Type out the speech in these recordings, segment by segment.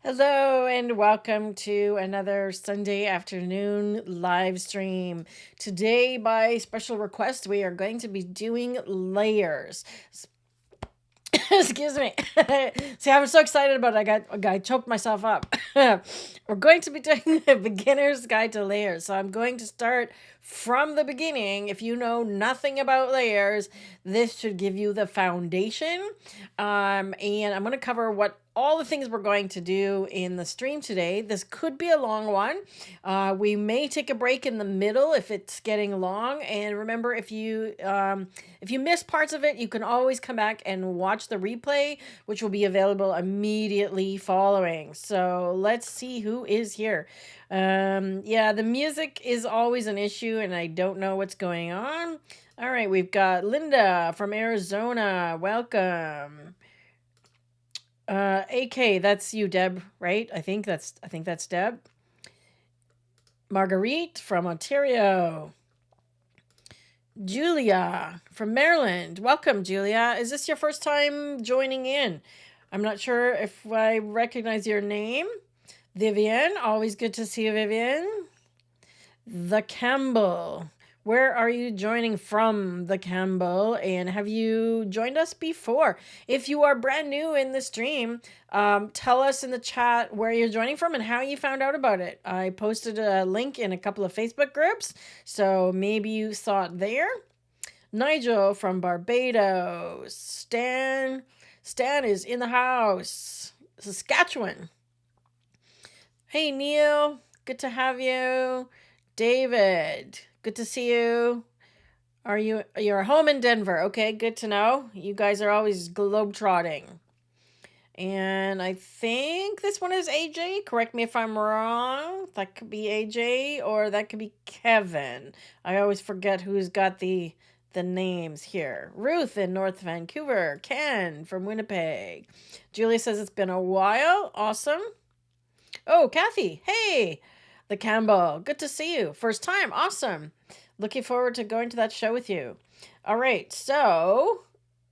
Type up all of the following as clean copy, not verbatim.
Hello and welcome to another Sunday afternoon live stream. Today, by special request, we are going to be doing layers. Excuse me. See, I'm so excited about it. I choked myself up. We're going to be doing a beginner's guide to layers. So I'm going to start from the beginning. If you know nothing about layers, this should give you the foundation. And I'm going to cover what all the things we're going to do in the stream today. This could be a long one. We may take a break in the middle if it's getting long. And remember, if you miss parts of it, you can always come back and watch the replay, which will be available immediately following. So let's see who is here. Yeah, the music is always an issue, and I don't know what's going on. All right, we've got Linda from Arizona. Welcome. AK, that's you, Deb, right? I think that's Deb. Marguerite from Ontario. Julia from Maryland. Welcome, Julia. Is this your first time joining in? I'm not sure if I recognize your name. Vivian, always good to see you, Vivian. The Campbell. Where are you joining from, the Campbell? And have you joined us before? If you are brand new in the stream, tell us in the chat where you're joining from and how you found out about it. I posted a link in a couple of Facebook groups, so maybe you saw it there. Nigel from Barbados. Stan is in the house. Saskatchewan. Hey, Neil. Good to have you. David, good to see you. You're home in Denver? Okay, good to know. You guys are always globetrotting. And I think this one is AJ. Correct me if I'm wrong. That could be AJ or that could be Kevin. I always forget who's got the names here. Ruth in North Vancouver. Ken from Winnipeg. Julia says it's been a while. Awesome. Oh, Kathy. Hey. The Campbell. Good to see you. First time. Awesome. Looking forward to going to that show with you. All right. So,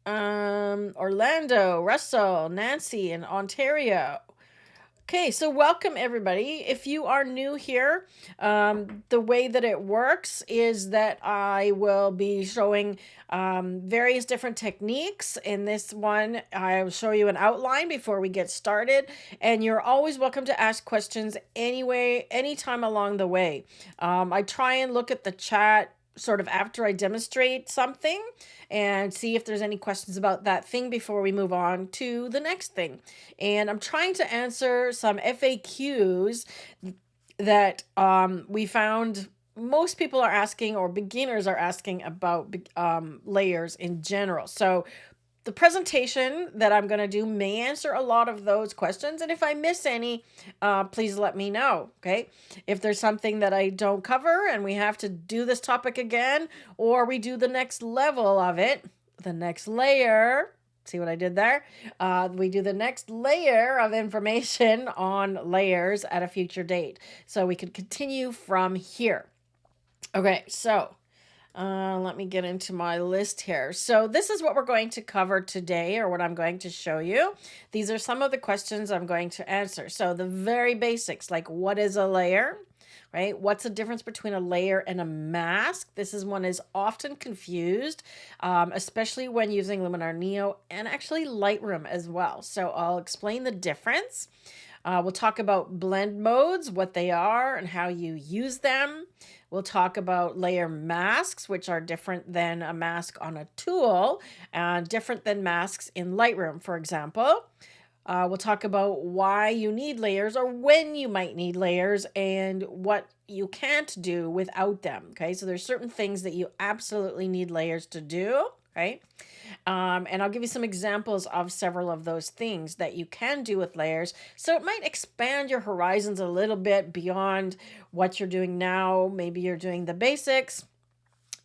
Orlando, Russell, Nancy in Ontario. Okay, so welcome everybody. If you are new here, the way that it works is that I will be showing various different techniques. In this one, I'll show you an outline before we get started, and you're always welcome to ask questions anytime along the way. I try and look at the chat sort of after I demonstrate something and see if there's any questions about that thing before we move on to the next thing. And I'm trying to answer some FAQs that we found most people are asking, or beginners are asking, about layers in general. So the presentation that I'm going to do may answer a lot of those questions. And if I miss any, please let me know. Okay. If there's something that I don't cover and we have to do this topic again, or we do the next level of it, the next layer. See what I did there? We do the next layer of information on layers at a future date. So we can continue from here. Okay. So let me get into my list here. So this is what we're going to cover today, or what I'm going to show you. These are some of the questions I'm going to answer. So the very basics, like what is a layer, right? What's the difference between a layer and a mask? This is one is often confused, especially when using Luminar Neo and actually Lightroom as well. So I'll explain the difference. We'll talk about blend modes, what they are and how you use them. We'll talk about layer masks, which are different than a mask on a tool, different than masks in Lightroom, for example. We'll talk about why you need layers, or when you might need layers, and what you can't do without them. Okay, so there's certain things that you absolutely need layers to do, right? And I'll give you some examples of several of those things that you can do with layers. So it might expand your horizons a little bit beyond what you're doing now. Maybe you're doing the basics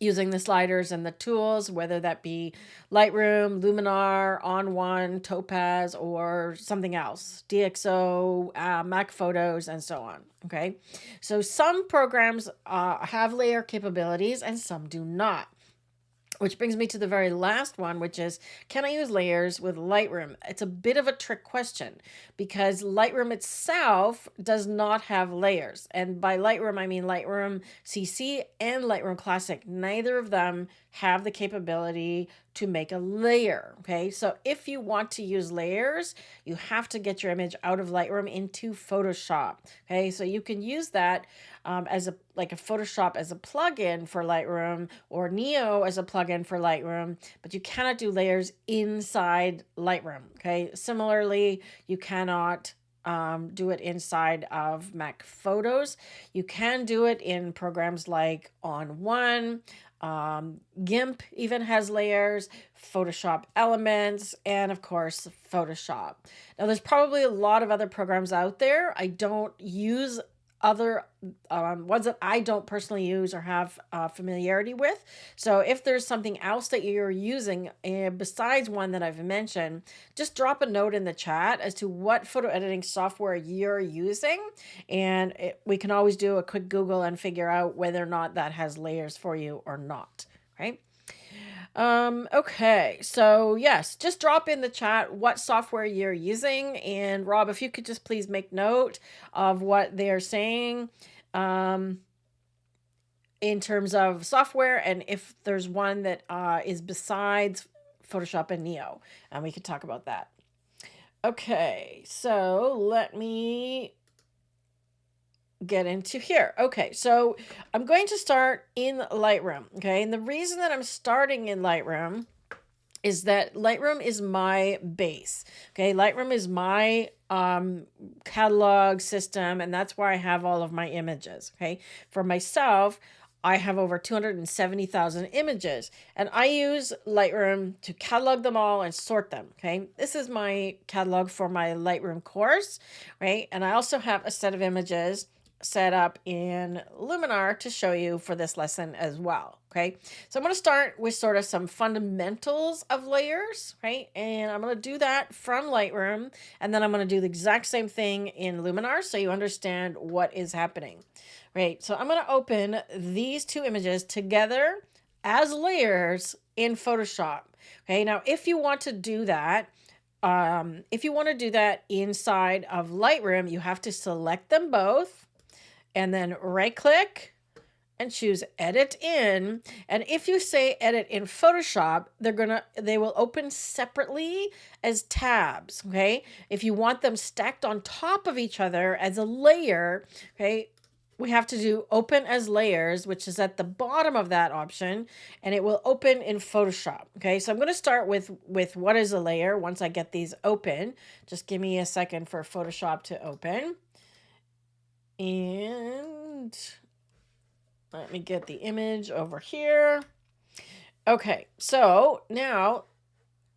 using the sliders and the tools, whether that be Lightroom, Luminar, On1, Topaz, or something else, DxO, Mac Photos, and so on. Okay, so some programs have layer capabilities and some do not. Which brings me to the very last one, which is, can I use layers with Lightroom? It's a bit of a trick question because Lightroom itself does not have layers. And by Lightroom, I mean Lightroom CC and Lightroom Classic. Neither of them have the capability to make a layer. Okay, so if you want to use layers, you have to get your image out of Lightroom into Photoshop. Okay, so you can use that as a Photoshop as a plugin for Lightroom, or Neo as a plugin for Lightroom, but you cannot do layers inside Lightroom. Okay, similarly, you cannot do it inside of Mac Photos. You can do it in programs like On One. GIMP even has layers, Photoshop Elements, and of course Photoshop. Now there's probably a lot of other programs out there. I don't use other ones that I don't personally use or have familiarity with. So if there's something else that you're using besides one that I've mentioned, just drop a note in the chat as to what photo editing software you're using, and we can always do a quick Google and figure out whether or not that has layers for you or not, right? Okay, so yes, just drop in the chat what software you're using, and Rob, if you could just please make note of what they're saying in terms of software, and if there's one that is besides Photoshop and Neo, and we could talk about that. Okay, so let me get into here. Okay, so I'm going to start in Lightroom. Okay, and the reason that I'm starting in Lightroom is that Lightroom is my base. Okay, Lightroom is my catalog system, and that's where I have all of my images. Okay, for myself, I have over 270,000 images, and I use Lightroom to catalog them all and sort them. Okay, this is my catalog for my Lightroom course, right? And I also have a set of images set up in Luminar to show you for this lesson as well. Okay, so I'm going to start with sort of some fundamentals of layers, right? And I'm going to do that from Lightroom, and then I'm going to do the exact same thing in Luminar so you understand what is happening, right? So I'm going to open these two images together as layers in Photoshop. Okay, now if you want to do that, inside of Lightroom, you have to select them both and then right click and choose edit in. And if you say edit in Photoshop, they will open separately as tabs. Okay, if you want them stacked on top of each other as a layer, okay, we have to do open as layers, which is at the bottom of that option, and it will open in Photoshop. Okay, so I'm going to start with what is a layer once I get these open. Just give me a second for Photoshop to open. And let me get the image over here. Okay, so now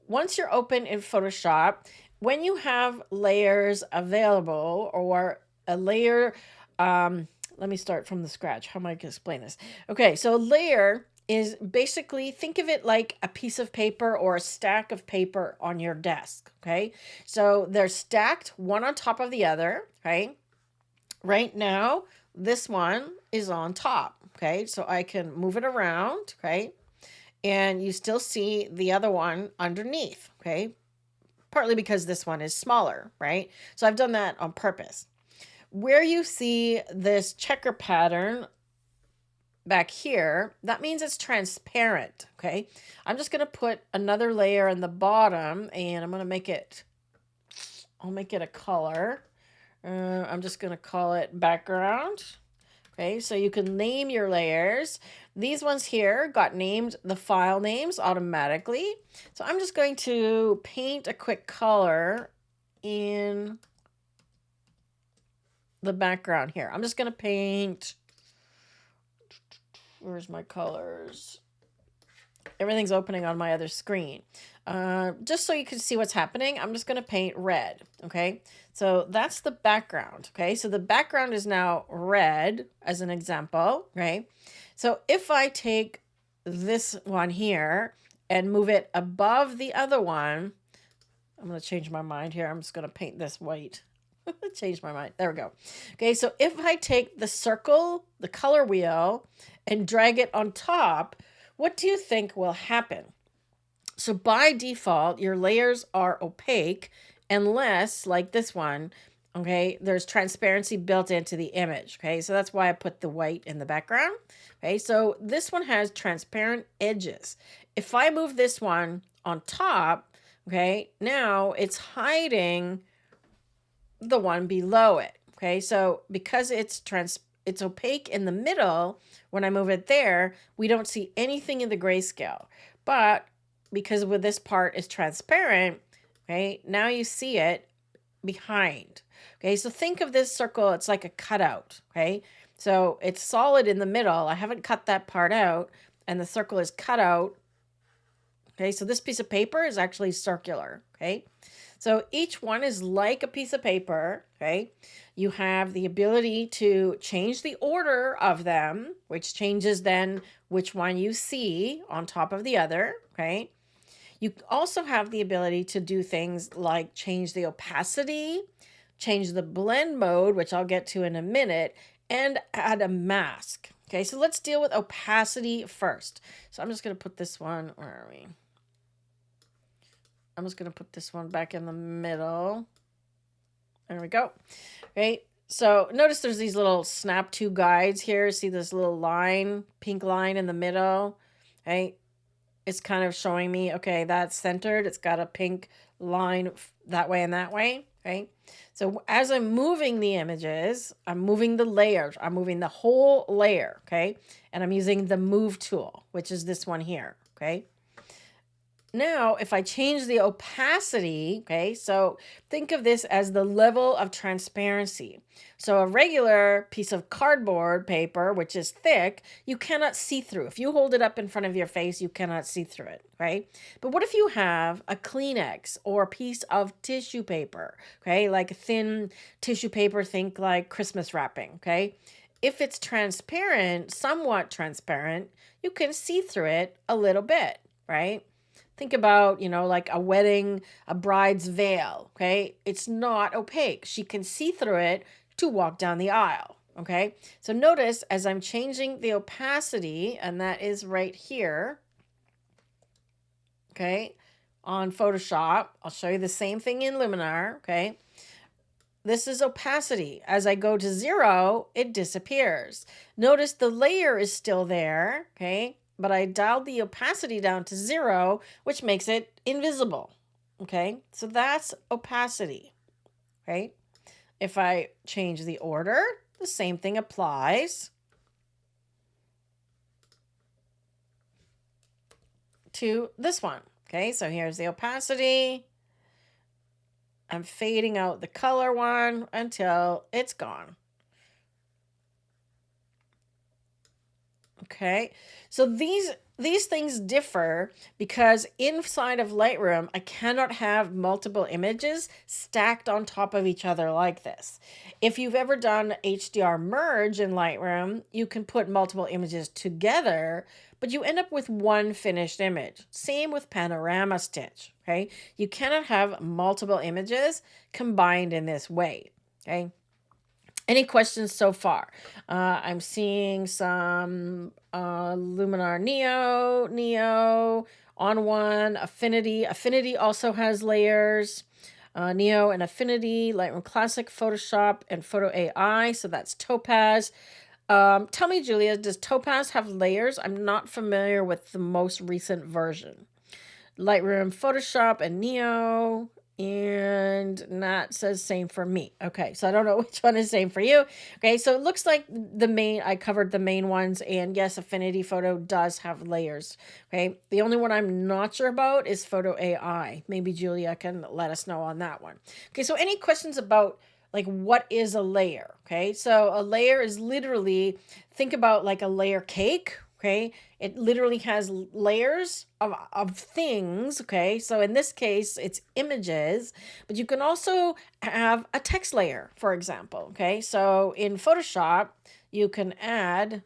once you're open in Photoshop, when you have layers available or a layer, let me start from the scratch. How am I going to explain this? Okay, so a layer is basically, think of it like a piece of paper or a stack of paper on your desk. Okay, so they're stacked one on top of the other, right? Right now, this one is on top, okay? So I can move it around, okay? And you still see the other one underneath, okay? Partly because this one is smaller, right? So I've done that on purpose. Where you see this checker pattern back here, that means it's transparent, okay? I'm just going to put another layer in the bottom, and I'm going to make it, I'll make it a color. I'm just going to call it background. Okay, so you can name your layers. These ones here got named the file names automatically. So I'm just going to paint a quick color in the background here. I'm just going to paint, where's my colors? Everything's opening on my other screen. Just so you can see what's happening, I'm just going to paint red. Okay, so that's the background. Okay, so the background is now red as an example, right? So if I take this one here and move it above the other one, I'm going to change my mind here. I'm just going to paint this white. Change my mind. There we go. Okay, so if I take the circle, the color wheel, and drag it on top, what do you think will happen? So by default, your layers are opaque unless, like this one, okay, there's transparency built into the image. Okay, so that's why I put the white in the background. Okay, so this one has transparent edges. If I move this one on top, okay, now it's hiding the one below it. Okay, so because it's opaque in the middle, when I move it there, we don't see anything in the grayscale. But because with this part is transparent, okay, now you see it behind. Okay, so think of this circle, it's like a cutout. Okay, so it's solid in the middle. I haven't cut that part out, and the circle is cut out. Okay, so this piece of paper is actually circular. Okay, so each one is like a piece of paper. Okay, you have the ability to change the order of them, which changes then which one you see on top of the other. Okay, you also have the ability to do things like change the opacity, change the blend mode, which I'll get to in a minute, and add a mask. Okay, so let's deal with opacity first. So I'm just going to put this one, where are we? I'm just going to put this one back in the middle. There we go. Okay, so notice there's these little snap to guides here. See this little line, pink line in the middle? Okay, it's kind of showing me, okay, that's centered. It's got a pink line that way and that way, okay? So as I'm moving the images, I'm moving the layers. I'm moving the whole layer, okay? And I'm using the move tool, which is this one here, okay? Now, if I change the opacity, okay, so think of this as the level of transparency. So a regular piece of cardboard paper, which is thick, you cannot see through. If you hold it up in front of your face, you cannot see through it, right? But what if you have a Kleenex or a piece of tissue paper, okay, like a thin tissue paper, think like Christmas wrapping, okay? If it's transparent, somewhat transparent, you can see through it a little bit, right? Think about, like a wedding, a bride's veil, okay? It's not opaque. She can see through it to walk down the aisle, okay? So notice as I'm changing the opacity, and that is right here, okay, on Photoshop. I'll show you the same thing in Luminar, okay? This is opacity. As I go to 0, it disappears. Notice the layer is still there, okay? But I dialed the opacity down to 0, which makes it invisible, okay? So that's opacity, right? If I change the order, the same thing applies to this one, okay? So here's the opacity. I'm fading out the color one until it's gone. Okay, so these things differ because inside of Lightroom, I cannot have multiple images stacked on top of each other like this. If you've ever done HDR merge in Lightroom, you can put multiple images together, but you end up with one finished image. Same with panorama stitch, okay? You cannot have multiple images combined in this way, okay? Any questions so far? I'm seeing some Luminar Neo, on one, Affinity. Affinity also has layers. Neo and Affinity, Lightroom Classic, Photoshop, and Photo AI. So that's Topaz. Tell me, Julia, does Topaz have layers? I'm not familiar with the most recent version. Lightroom, Photoshop, and Neo. And Nat says same for me. Okay, so I don't know which one is same for you. Okay, so it looks like I covered the main ones. And yes, Affinity Photo does have layers. Okay, the only one I'm not sure about is Photo AI. Maybe Julia can let us know on that one. Okay, so any questions about like what is a layer? Okay, so a layer is literally, think about like a layer cake. Okay, it literally has layers of things. Okay, so in this case, it's images, but you can also have a text layer, for example. Okay, so in Photoshop, you can add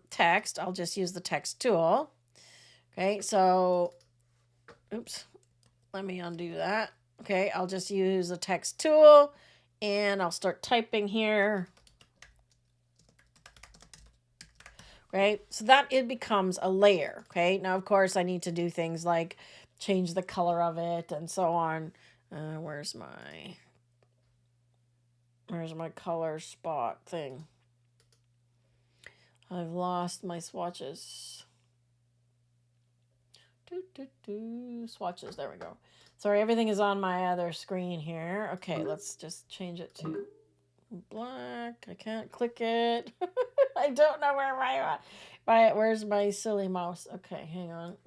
text. I'll just use the text tool. Okay, so, oops, let me undo that. Okay, I'll just use the text tool and I'll start typing here. right? So that it becomes a layer, okay? Now, of course, I need to do things like change the color of it and so on. Where's my color spot thing? I've lost my swatches. Swatches, there we go. Sorry, everything is on my other screen here. Okay, let's just change it to black. I can't click it. I don't know where's my silly mouse. Okay, hang on.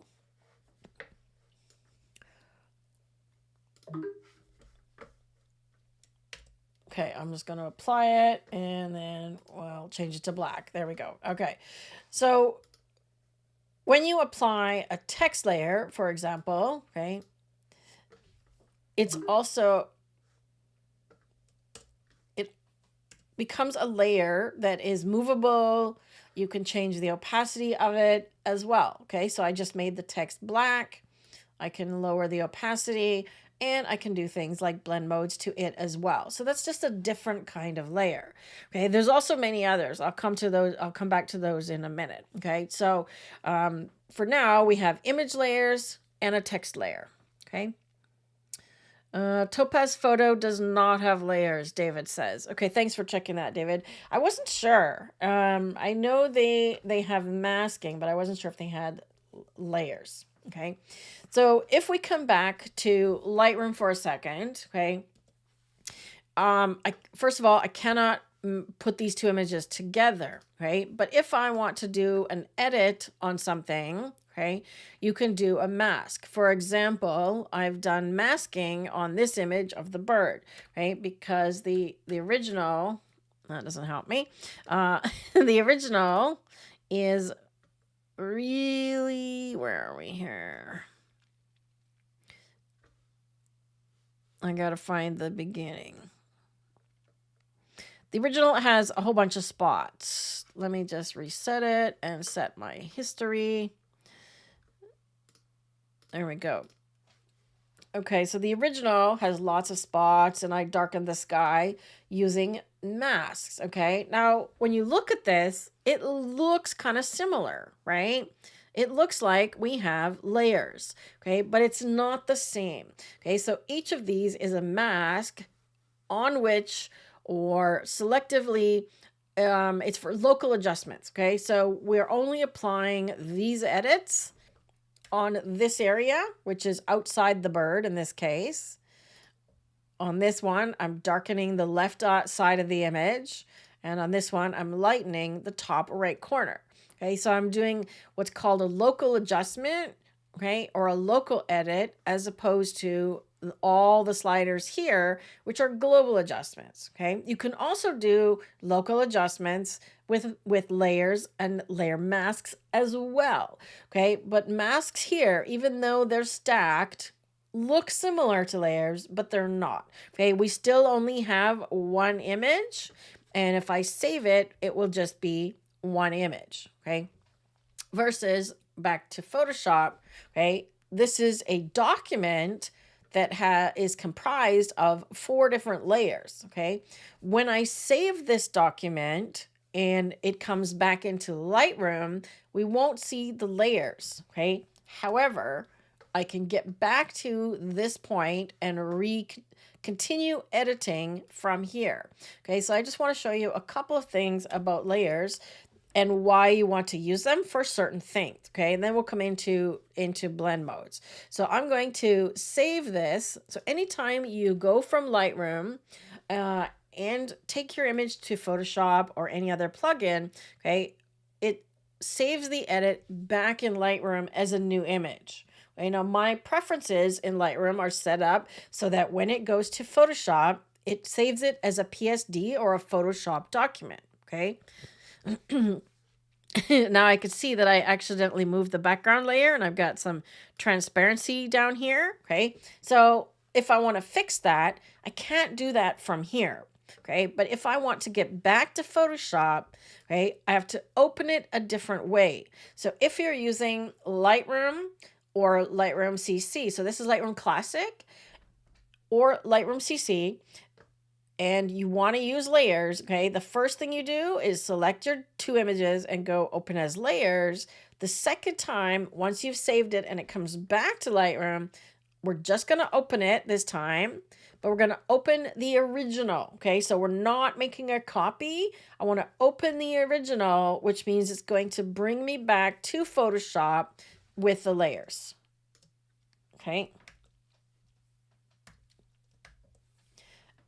Okay, I'm just going to apply it and then, well, change it to black. There we go. Okay, so when you apply a text layer, for example, okay, it's also, it becomes a layer that is movable. You can change the opacity of it as well. Okay, so I just made the text black. I can lower the opacity, and I can do things like blend modes to it as well. So that's just a different kind of layer. Okay, there's also many others. I'll come back to those in a minute. Okay, so for now we have image layers and a text layer. Okay. Topaz photo does not have layers, David says. Okay, thanks for checking that, David. I wasn't sure. I know they have masking, but I wasn't sure if they had layers. Okay, so if we come back to Lightroom for a second, okay, first of all, I cannot put these two images together, right? But if I want to do an edit on something, okay, you can do a mask. For example, I've done masking on this image of the bird, right? Because the original, that doesn't help me, the original is really, where are we here? I gotta find the beginning. The original has a whole bunch of spots. Let me just reset it and set my history. There we go. Okay, so the original has lots of spots, and I darkened the sky using masks, okay? Now, when you look at this, it looks kind of similar, right? It looks like we have layers, okay? But it's not the same, okay? So each of these is a mask on which, or selectively, it's for local adjustments, okay? So we're only applying these edits on this area, which is outside the bird in this case. On this one, I'm darkening the left side of the image. And on this one, I'm lightening the top right corner. Okay, so I'm doing what's called a local adjustment, okay, or a local edit, as opposed to all the sliders here, which are global adjustments. Okay, you can also do local adjustments with layers and layer masks as well. Okay, but masks here, even though they're stacked, look similar to layers, but they're not. Okay, we still only have one image, and if I save it, it will just be one image. Okay, versus back to Photoshop. Okay, this is a document that is comprised of 4 different layers. Okay, when I save this document and it comes back into Lightroom, we won't see the layers. Okay, however, I can get back to this point and continue editing from here. Okay, so I just want to show you a couple of things about layers and why you want to use them for certain things. Okay, and then we'll come into blend modes. So I'm going to save this. So anytime you go from Lightroom and take your image to Photoshop or any other plugin, okay, it saves the edit back in Lightroom as a new image. You know, my preferences in Lightroom are set up so that when it goes to Photoshop, it saves it as a PSD or a Photoshop document. Okay. Now I could see that I accidentally moved the background layer and I've got some transparency down here. Okay. So if I want to fix that, I can't do that from here. Okay. But if I want to get back to Photoshop, okay, I have to open it a different way. So if you're using Lightroom or Lightroom CC, so this is Lightroom Classic or Lightroom CC, and you want to use layers, okay, the first thing you do is select your two images and go open as layers. The second time, once you've saved it and it comes back to Lightroom, we're just going to open it this time, but we're going to open the original. Okay, so we're not making a copy. I want to open the original, which means it's going to bring me back to Photoshop with the layers. Okay.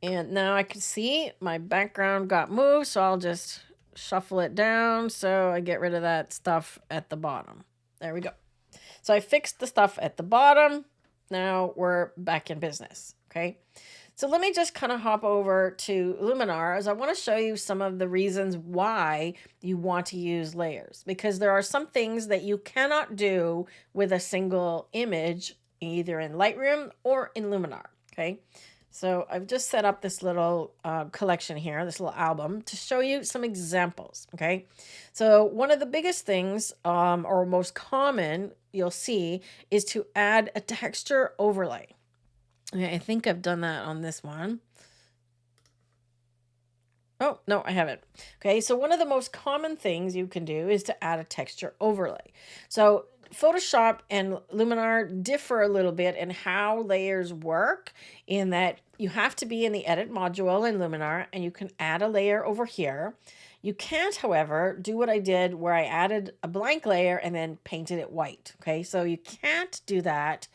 And now I can see my background got moved, so I'll just shuffle it down so I get rid of that stuff at the bottom. There we go. So I fixed the stuff at the bottom. Now we're back in business, okay? So let me just kind of hop over to Luminar, as I want to show you some of the reasons why you want to use layers, because there are some things that you cannot do with a single image, either in Lightroom or in Luminar, okay? So I've just set up this little collection here, this little album, to show you some examples, okay? So one of the biggest things, or most common, you'll see, is to add a texture overlay. Okay, I think I've done that on this one. Oh, no, I haven't. Okay, so one of the most common things you can do is to add a texture overlay. So Photoshop and Luminar differ a little bit in how layers work, in that you have to be in the edit module in Luminar and you can add a layer over here. You can't, however, do what I did where I added a blank layer and then painted it white. Okay, so you can't do that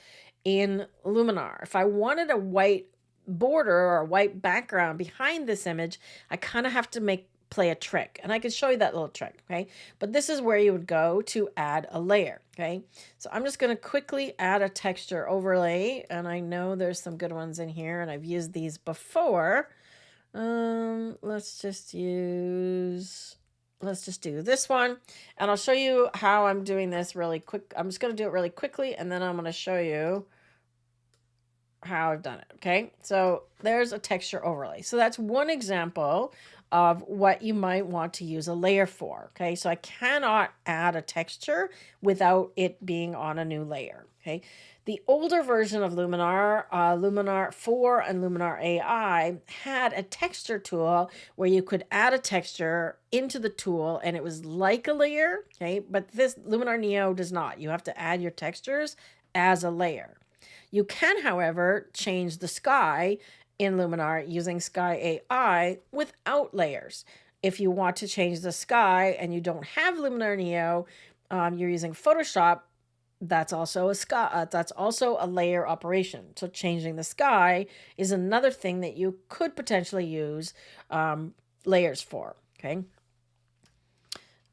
in Luminar. If I wanted a white border or a white background behind this image, I kind of have to play a trick, and I can show you that little trick, okay? But this is where you would go to add a layer, okay? So I'm just going to quickly add a texture overlay, and I know there's some good ones in here, and I've used these before. Let's just do this one, and I'll show you how I'm doing this really quick. I'm just going to do it really quickly, and then I'm going to show you how I've done it. Okay, so there's a texture overlay. So that's one example of what you might want to use a layer for. Okay, so I cannot add a texture without it being on a new layer. Okay, the older version of Luminar, Luminar 4 and Luminar AI, had a texture tool where you could add a texture into the tool and it was like a layer. Okay, but this Luminar Neo does not. You have to add your textures as a layer. You can, however, change the sky in Luminar using Sky AI without layers. If you want to change the sky and you don't have Luminar Neo, you're using Photoshop, that's also a sky. That's also a layer operation. So changing the sky is another thing that you could potentially use layers for. Okay.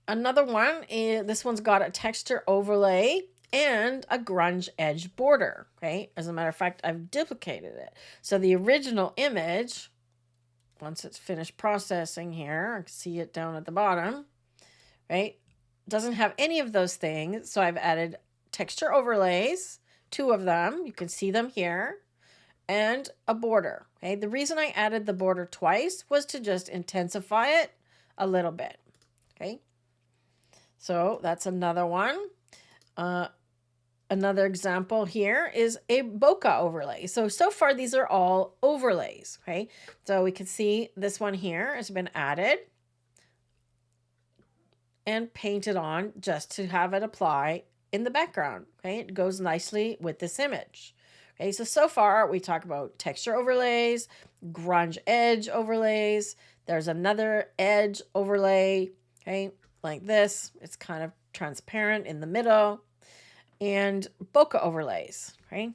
Another one is, this one's got a texture overlay and a grunge edge border. Okay, as a matter of fact, I've duplicated it. So the original image, once it's finished processing here, I can see it down at the bottom, right, doesn't have any of those things. So I've added texture overlays, 2 of them, you can see them here, and a border. Okay, the reason I added the border twice was to just intensify it a little bit. Okay, so that's another one. Another example here is a bokeh overlay. So far these are all overlays, okay? So we can see this one here has been added and painted on just to have it apply in the background, okay? It goes nicely with this image. Okay, so far we talk about texture overlays, grunge edge overlays. There's another edge overlay, okay, like this. It's kind of transparent in the middle. And bokeh overlays, right?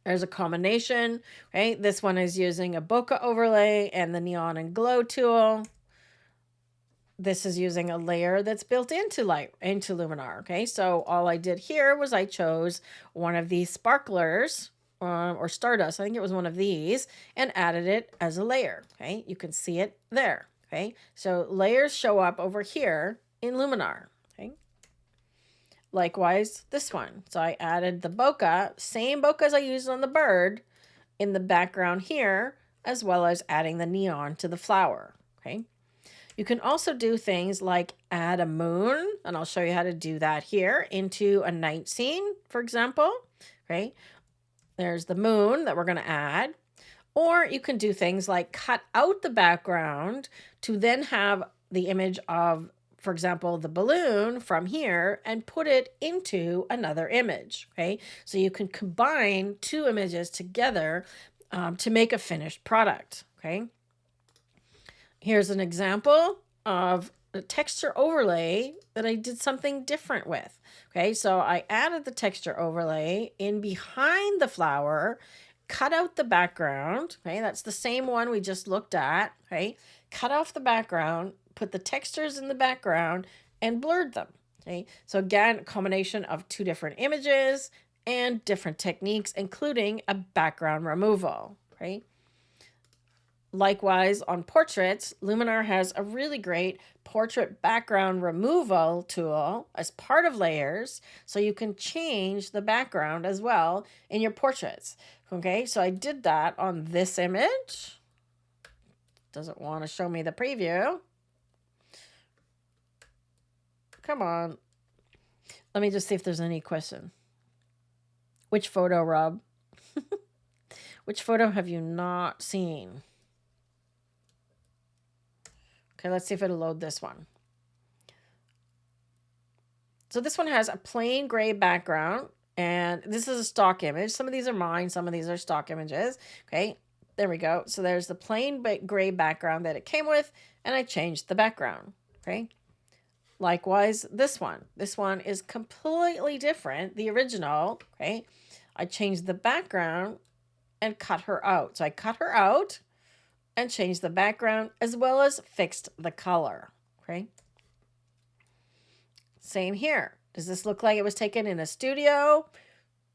There's a combination, right? This one is using a bokeh overlay and the neon and glow tool. This is using a layer that's built into Luminar, okay? So all I did here was I chose one of these sparklers or stardust, I think it was one of these, and added it as a layer, okay? You can see it there, okay? So layers show up over here in Luminar, okay? Likewise, this one. So I added the bokeh, same bokeh as I used on the bird, in the background here, as well as adding the neon to the flower. Okay. You can also do things like add a moon, and I'll show you how to do that here, into a night scene, for example. Okay. There's the moon that we're going to add. Or you can do things like cut out the background to then have the image of, for example, the balloon from here and put it into another image. Okay, so you can combine two images together to make a finished product. Okay, here's an example of a texture overlay that I did something different with. Okay, so I added the texture overlay in behind the flower, cut out the background. Okay, that's the same one we just looked at. Okay, cut off the background, put the textures in the background, and blurred them. Okay, so again, a combination of two different images and different techniques, including a background removal. Right. Likewise, on portraits, Luminar has a really great portrait background removal tool as part of layers, so you can change the background as well in your portraits. Okay, so I did that on this image. Doesn't want to show me the preview. Come on. Let me just see if there's any question. Which photo, Rob? Which photo have you not seen? Okay, let's see if it'll load this one. So this one has a plain gray background, and this is a stock image. Some of these are mine, some of these are stock images. Okay, there we go. So there's the plain gray background that it came with, and I changed the background. Okay, likewise, this one. This one is completely different, the original. Okay, I changed the background and cut her out. So I cut her out and changed the background as well as fixed the color. Okay. Same here. Does this look like it was taken in a studio?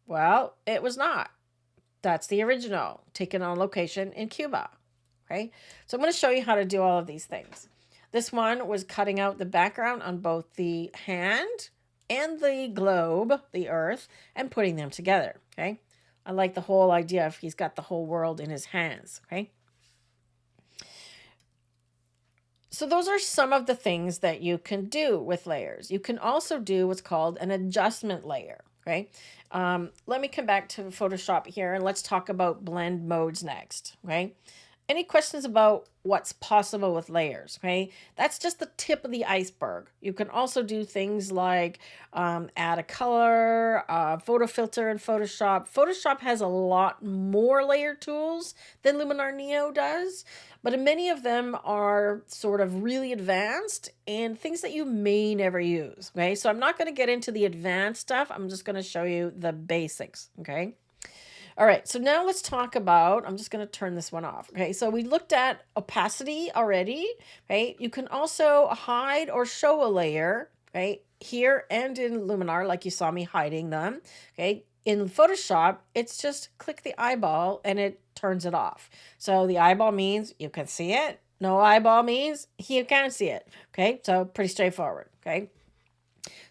Well, it was not. That's the original, taken on location in Cuba. Okay. So I'm going to show you how to do all of these things. This one was cutting out the background on both the hand and the globe, the earth, and putting them together. Okay. I like the whole idea of he's got the whole world in his hands. Okay. So those are some of the things that you can do with layers. You can also do what's called an adjustment layer. Okay. Let me come back to Photoshop here and let's talk about blend modes next. Okay. Any questions about what's possible with layers? Okay, that's just the tip of the iceberg. You can also do things like add a color, photo filter in Photoshop. Photoshop has a lot more layer tools than Luminar Neo does, but many of them are sort of really advanced and things that you may never use. Okay, so I'm not going to get into the advanced stuff. I'm just going to show you the basics. Okay. All right, so now let's talk about, I'm just going to turn this one off. Okay, so we looked at opacity already, right? You can also hide or show a layer, right? Here and in Luminar, like you saw me hiding them, okay? In Photoshop, it's just click the eyeball and it turns it off. So the eyeball means you can see it. No eyeball means you can't see it, okay? So pretty straightforward, okay?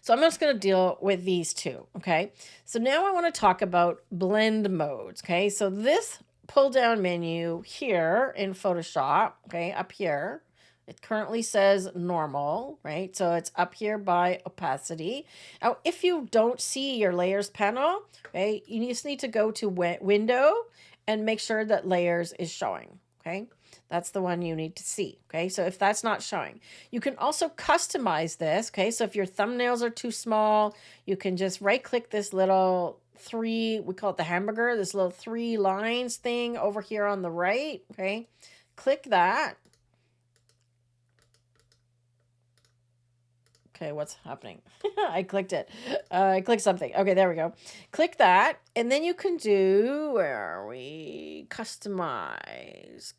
So I'm just going to deal with these two, okay? So now I want to talk about blend modes, okay? So this pull down menu here in Photoshop, okay, up here, it currently says normal, right? So it's up here by opacity. Now, if you don't see your layers panel, okay, you just need to go to window and make sure that layers is showing, okay? That's the one you need to see. Okay, so if that's not showing, you can also customize this. Okay, so if your thumbnails are too small, you can just right click this little we call it the hamburger, this little 3 lines thing over here on the right. Okay, click that. Okay, what's happening? I clicked it. I clicked something. Okay, there we go. Click that, and then you can do, where are we? Customize.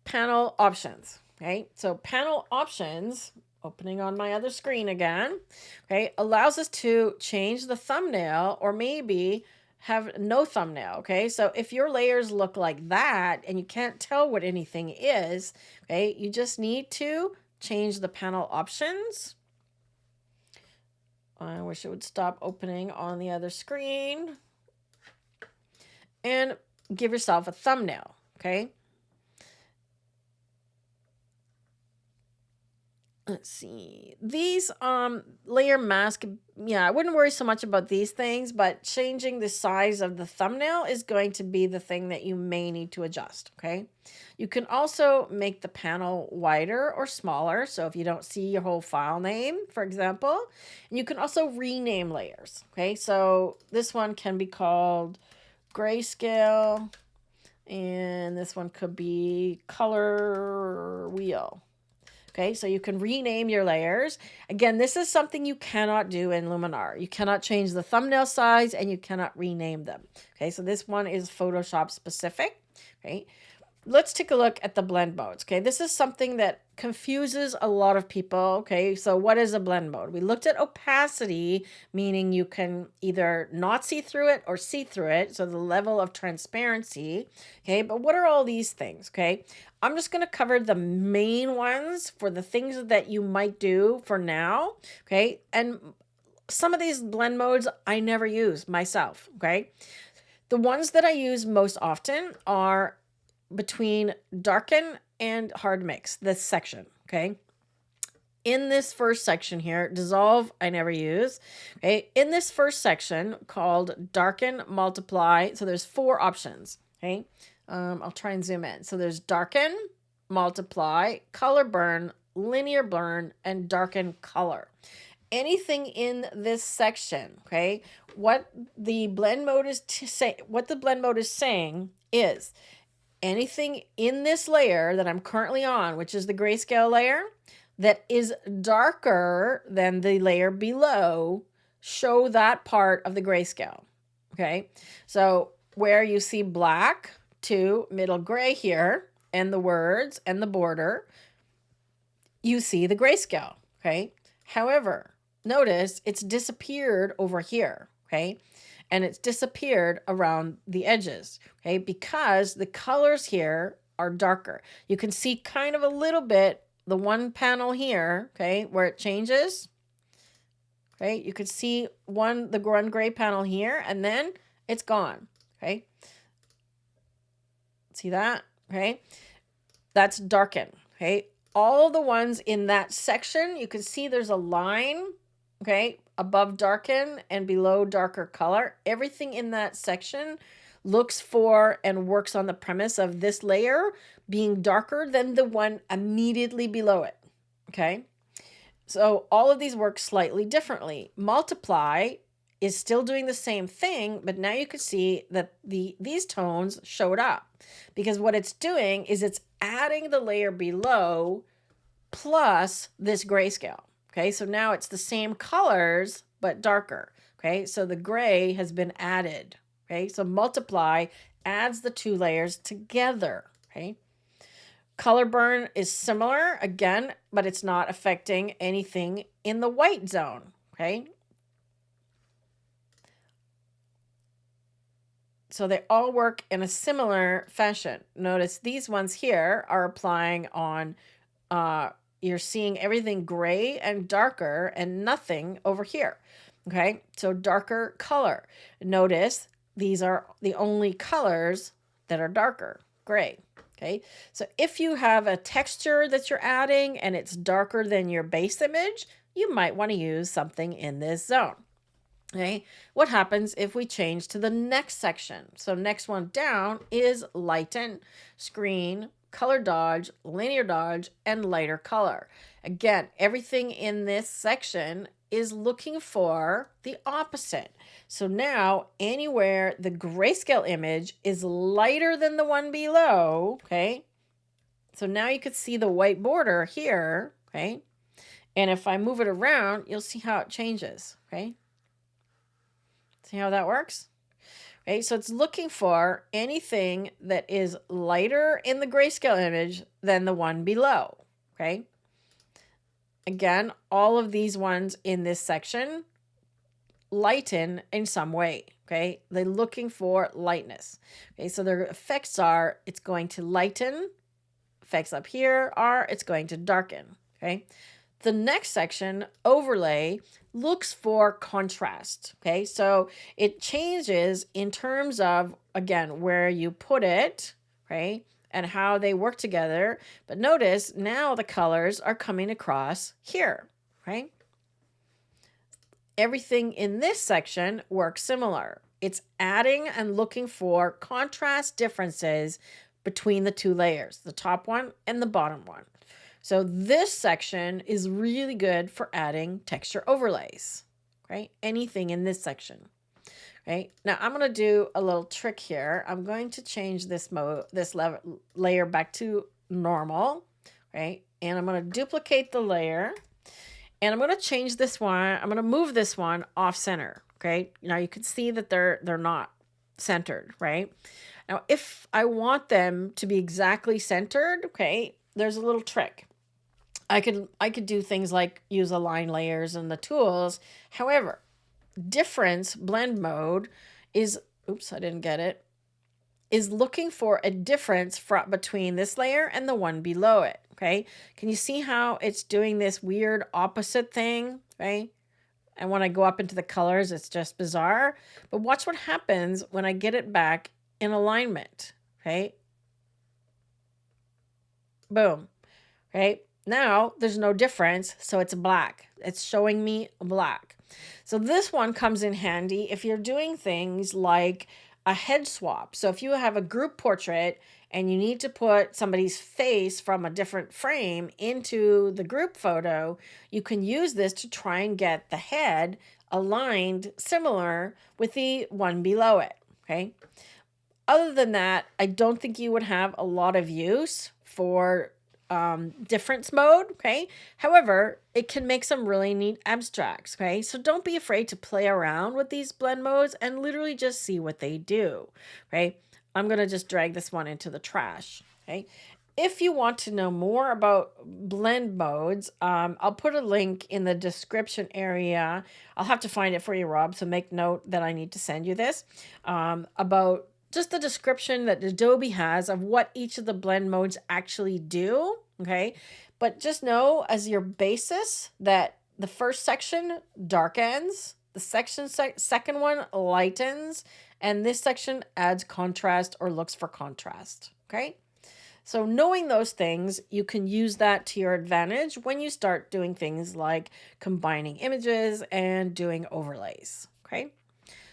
Panel options. Okay, so panel options, opening on my other screen again, okay, allows us to change the thumbnail or maybe have no thumbnail. Okay, so if your layers look like that and you can't tell what anything is, okay, you just need to change the panel options. I wish it would stop opening on the other screen and give yourself a thumbnail. Okay, Let's see. These layer mask, yeah, I wouldn't worry so much about these things, but changing the size of the thumbnail is going to be the thing that you may need to adjust, okay? You can also make the panel wider or smaller, so if you don't see your whole file name, for example. And you can also rename layers, okay? So this one can be called grayscale, and this one could be color wheel. Okay, so you can rename your layers. Again, this is something you cannot do in Luminar. You cannot change the thumbnail size and you cannot rename them. Okay, so this one is Photoshop specific. Okay, let's take a look at the blend modes. Okay, this is something that confuses a lot of people. Okay, so what is a blend mode? We looked at opacity, meaning you can either not see through it or see through it, so the level of transparency. Okay, but what are all these things? Okay, I'm just going to cover the main ones for the things that you might do for now. Okay, and some of these blend modes I never use myself. Okay, the ones that I use most often are between darken and hard mix, this section, okay? In this first section here, dissolve, I never use, okay? In this first section called darken, multiply, so there's 4 options, okay? I'll try and zoom in. So there's darken, multiply, color burn, linear burn, and darken color. Anything in this section, okay? What the blend mode is saying is anything in this layer that I'm currently on, which is the grayscale layer, that is darker than the layer below, show that part of the grayscale. Okay, so where you see black to middle gray here, and the words and the border, you see the grayscale. Okay, however, notice it's disappeared over here. Okay, and it's disappeared around the edges, okay, because the colors here are darker. You can see kind of a little bit the one panel here, okay, where it changes, okay, you can see the one gray panel here, and then it's gone, okay, see that, okay, that's darken, okay, all the ones in that section, you can see there's a line, okay, above darken and below darker color. Everything in that section looks for and works on the premise of this layer being darker than the one immediately below it. Okay, so all of these work slightly differently. Multiply is still doing the same thing, but now you can see that these tones showed up because what it's doing is it's adding the layer below plus this grayscale. Okay, so now it's the same colors, but darker. Okay, so the gray has been added. Okay, so multiply adds the 2 layers together. Okay, color burn is similar again, but it's not affecting anything in the white zone. Okay, so they all work in a similar fashion. Notice these ones here are applying on you're seeing everything gray and darker and nothing over here. Okay, so darker color. Notice these are the only colors that are darker, gray. Okay, so if you have a texture that you're adding and it's darker than your base image, you might want to use something in this zone. Okay, what happens if we change to the next section? So next one down is lighten, screen, color dodge, linear dodge, and lighter color. Again, everything in this section is looking for the opposite. So now anywhere the grayscale image is lighter than the one below, okay? So now you could see the white border here, okay? And if I move it around, you'll see how it changes, okay? See how that works? Okay, so it's looking for anything that is lighter in the grayscale image than the one below, okay? Again, all of these ones in this section lighten in some way, okay? They're looking for lightness. Okay, so their effects are, it's going to lighten. Effects up here are, it's going to darken, okay? The next section, overlay, looks for contrast, okay? So it changes in terms of, again, where you put it, right? and how they work together. But notice now the colors are coming across here, right? Everything in this section works similar. It's adding and looking for contrast differences between the two layers, the top one and the bottom one. So this section is really good for adding texture overlays, right? Anything in this section. Okay, now I'm going to do a little trick here. I'm going to change this layer back to normal, right? And I'm going to duplicate the layer, and I'm going to change this one. I'm going to move this one off center. Okay, now you can see that they're not centered, right? Now, if I want them to be exactly centered, okay, there's a little trick. I could do things like use align layers and the tools. However, difference blend mode is, oops, I didn't get it, is looking for a difference between this layer and the one below it. Okay, can you see how it's doing this weird opposite thing, right? And when I go up into the colors, it's just bizarre. But watch what happens when I get it back in alignment. Okay, boom. Okay, now there's no difference, so it's black. It's showing me black. So this one comes in handy if you're doing things like a head swap. So if you have a group portrait and you need to put somebody's face from a different frame into the group photo, you can use this to try and get the head aligned similar with the one below it, okay? Other than that, I don't think you would have a lot of use for difference mode, okay? However, it can make some really neat abstracts, okay? So don't be afraid to play around with these blend modes and literally just see what they do, right? I'm going to just drag this one into the trash, okay? If you want to know more about blend modes, I'll put a link in the description area. I'll have to find it for you, Rob, so make note that I need to send you this, about just the description that Adobe has of what each of the blend modes actually do, okay? But just know as your basis that the first section darkens, the second one lightens, and this section adds contrast or looks for contrast, okay? So knowing those things, you can use that to your advantage when you start doing things like combining images and doing overlays, okay?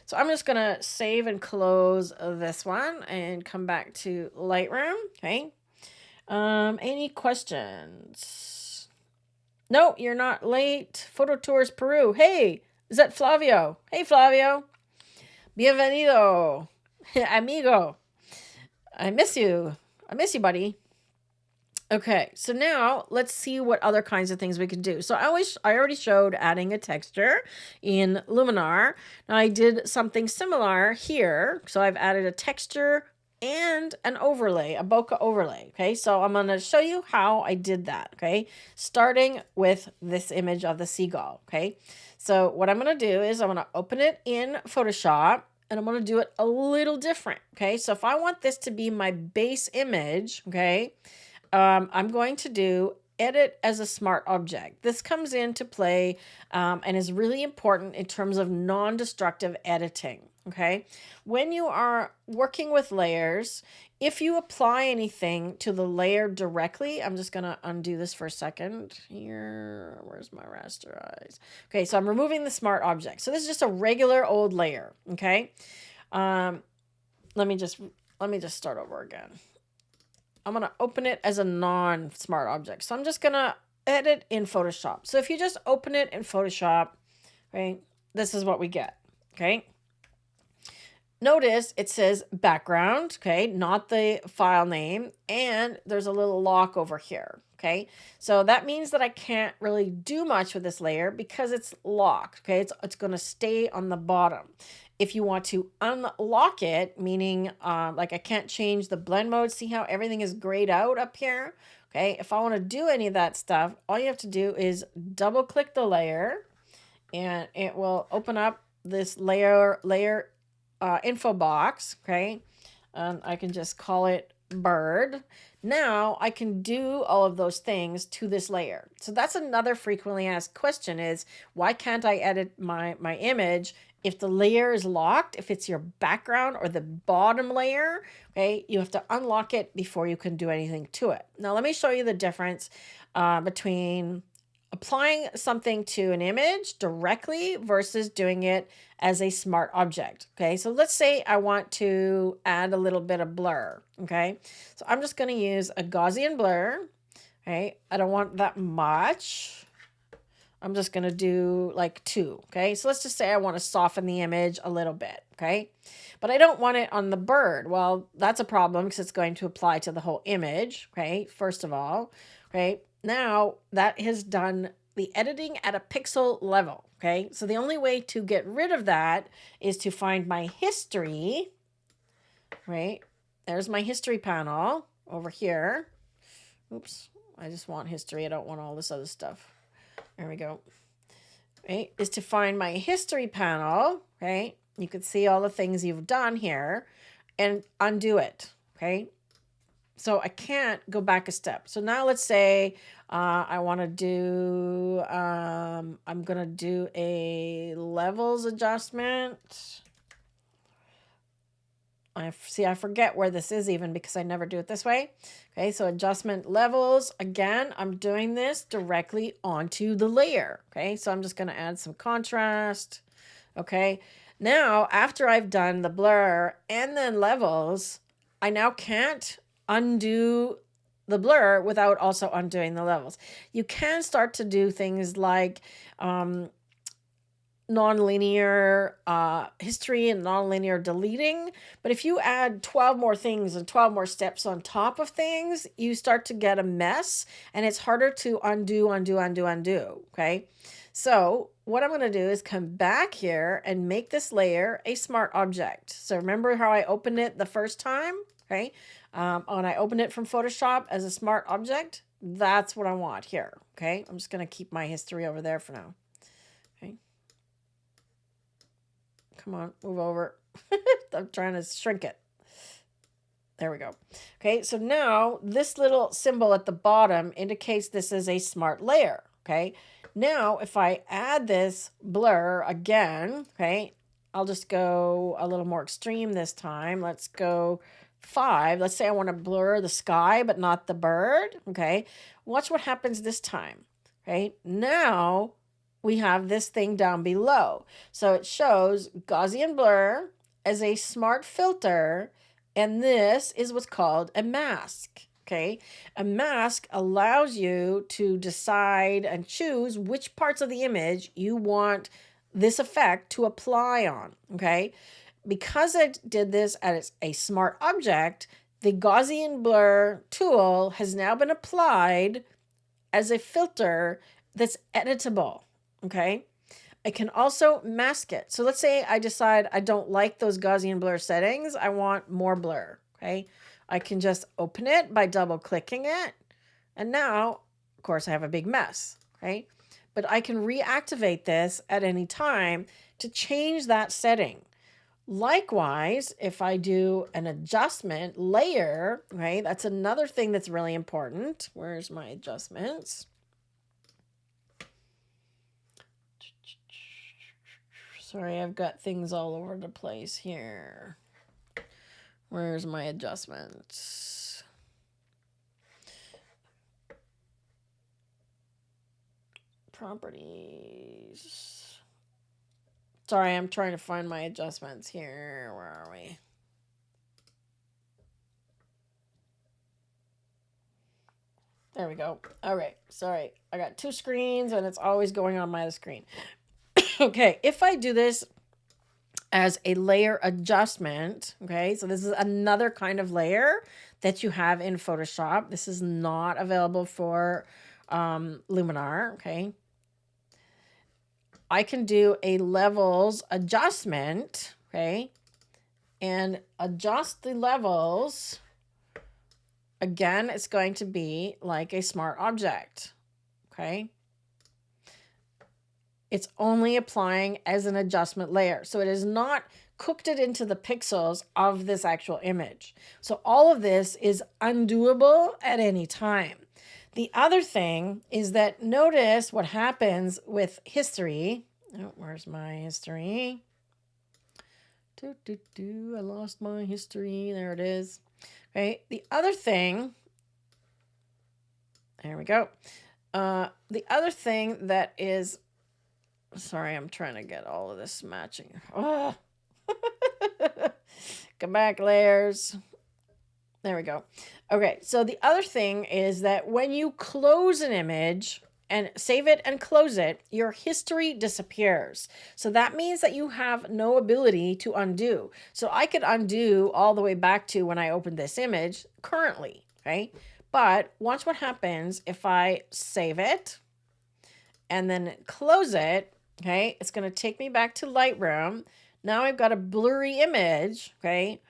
So I'm just going to save and close this one and come back to Lightroom. Okay. Any questions? No, you're not late. Photo Tours Peru. Hey, is that Flavio? Hey, Flavio. Bienvenido. Amigo. I miss you. I miss you, buddy. Okay, so now let's see what other kinds of things we can do. So I already showed adding a texture in Luminar. Now I did something similar here. So I've added a texture and an overlay, a bokeh overlay. Okay, so I'm going to show you how I did that. Okay, starting with this image of the seagull. Okay, so what I'm going to do is I'm going to open it in Photoshop. And I'm going to do it a little different. Okay, so if I want this to be my base image, okay, I'm going to do edit as a smart object. This comes into play and is really important in terms of non-destructive editing. Okay, when you are working with layers, if you apply anything to the layer directly, I'm just going to undo this for a second here. Where's my rasterize? Okay, so I'm removing the smart object. So this is just a regular old layer. Okay, let me just start over again. I'm going to open it as a non-smart object. So I'm just going to edit in Photoshop. So if you just open it in Photoshop, right, this is what we get, okay? Notice it says background, okay, not the file name, and there's a little lock over here, okay? So that means that I can't really do much with this layer because it's locked, okay? It's going to stay on the bottom. If you want to unlock it, meaning like I can't change the blend mode, see how everything is grayed out up here? Okay, if I want to do any of that stuff, all you have to do is double click the layer and it will open up this layer info box, okay? I can just call it bird. Now I can do all of those things to this layer. So that's another frequently asked question is, why can't I edit my image if the layer is locked, if it's your background or the bottom layer? Okay, you have to unlock it before you can do anything to it. Now let me show you the difference between applying something to an image directly versus doing it as a smart object. Okay, so let's say I want to add a little bit of blur. Okay, so I'm just going to use a Gaussian blur. Okay, I don't want that much. I'm just going to do like 2. Okay, so let's just say I want to soften the image a little bit. Okay, but I don't want it on the bird. Well, that's a problem because it's going to apply to the whole image. Okay, first of all. Okay, now that has done the editing at a pixel level. Okay, so the only way to get rid of that is to find my history. Right, there's my history panel over here. Oops, I just want history. I don't want all this other stuff. There we go. Right, is to find my history panel. Right, you can see all the things you've done here and undo it. Okay, so I can't go back a step. So now let's say I want to do, I'm going to do a levels adjustment. I forget where this is even because I never do it this way. Okay, so adjustment levels. Again, I'm doing this directly onto the layer. Okay, so I'm just going to add some contrast. Okay, now after I've done the blur and then levels, I now can't undo the blur without also undoing the levels. You can start to do things like nonlinear history and nonlinear deleting. But if you add 12 more things and 12 more steps on top of things, you start to get a mess and it's harder to undo. Okay. So what I'm going to do is come back here and make this layer a smart object. So remember how I opened it the first time? Okay. When I opened it from Photoshop as a smart object, that's what I want here. Okay. I'm just going to keep my history over there for now. Okay. Come on, move over. I'm trying to shrink it. There we go. Okay, so now this little symbol at the bottom indicates this is a smart layer. Okay, now if I add this blur again, okay, I'll just go a little more extreme this time. Let's go 5. Let's say I want to blur the sky, but not the bird. Okay, watch what happens this time. Okay, now we have this thing down below. So it shows Gaussian blur as a smart filter, and this is what's called a mask. Okay, a mask allows you to decide and choose which parts of the image you want this effect to apply on. Okay, because I did this as a smart object, the Gaussian blur tool has now been applied as a filter that's editable. Okay, I can also mask it. So let's say I decide I don't like those Gaussian blur settings. I want more blur. Okay, I can just open it by double clicking it. And now, of course, I have a big mess. Okay, but I can reactivate this at any time to change that setting. Likewise, if I do an adjustment layer, right, that's another thing that's really important. Where's my adjustments? Sorry, I've got things all over the place here. Where's my adjustments? Properties. Sorry, I'm trying to find my adjustments here. Where are we? There we go. All right. Sorry. I got 2 screens and it's always going on my other screen. Okay, if I do this as a layer adjustment, okay, so this is another kind of layer that you have in Photoshop. This is not available for Luminar, okay. I can do a levels adjustment, okay, and adjust the levels. Again, it's going to be like a smart object, okay. It's only applying as an adjustment layer. So it is not cooked it into the pixels of this actual image. So all of this is undoable at any time. The other thing is that notice what happens with history. Oh, where's my history? I lost my history. There it is. Okay. The other thing, there we go. The other thing that is, sorry, I'm trying to get all of this matching. Oh. Come back, layers. There we go. Okay, so the other thing is that when you close an image and save it and close it, your history disappears. So that means that you have no ability to undo. So I could undo all the way back to when I opened this image currently, okay? But watch what happens if I save it and then close it, okay? It's going to take me back to Lightroom. Now I've got a blurry image, okay?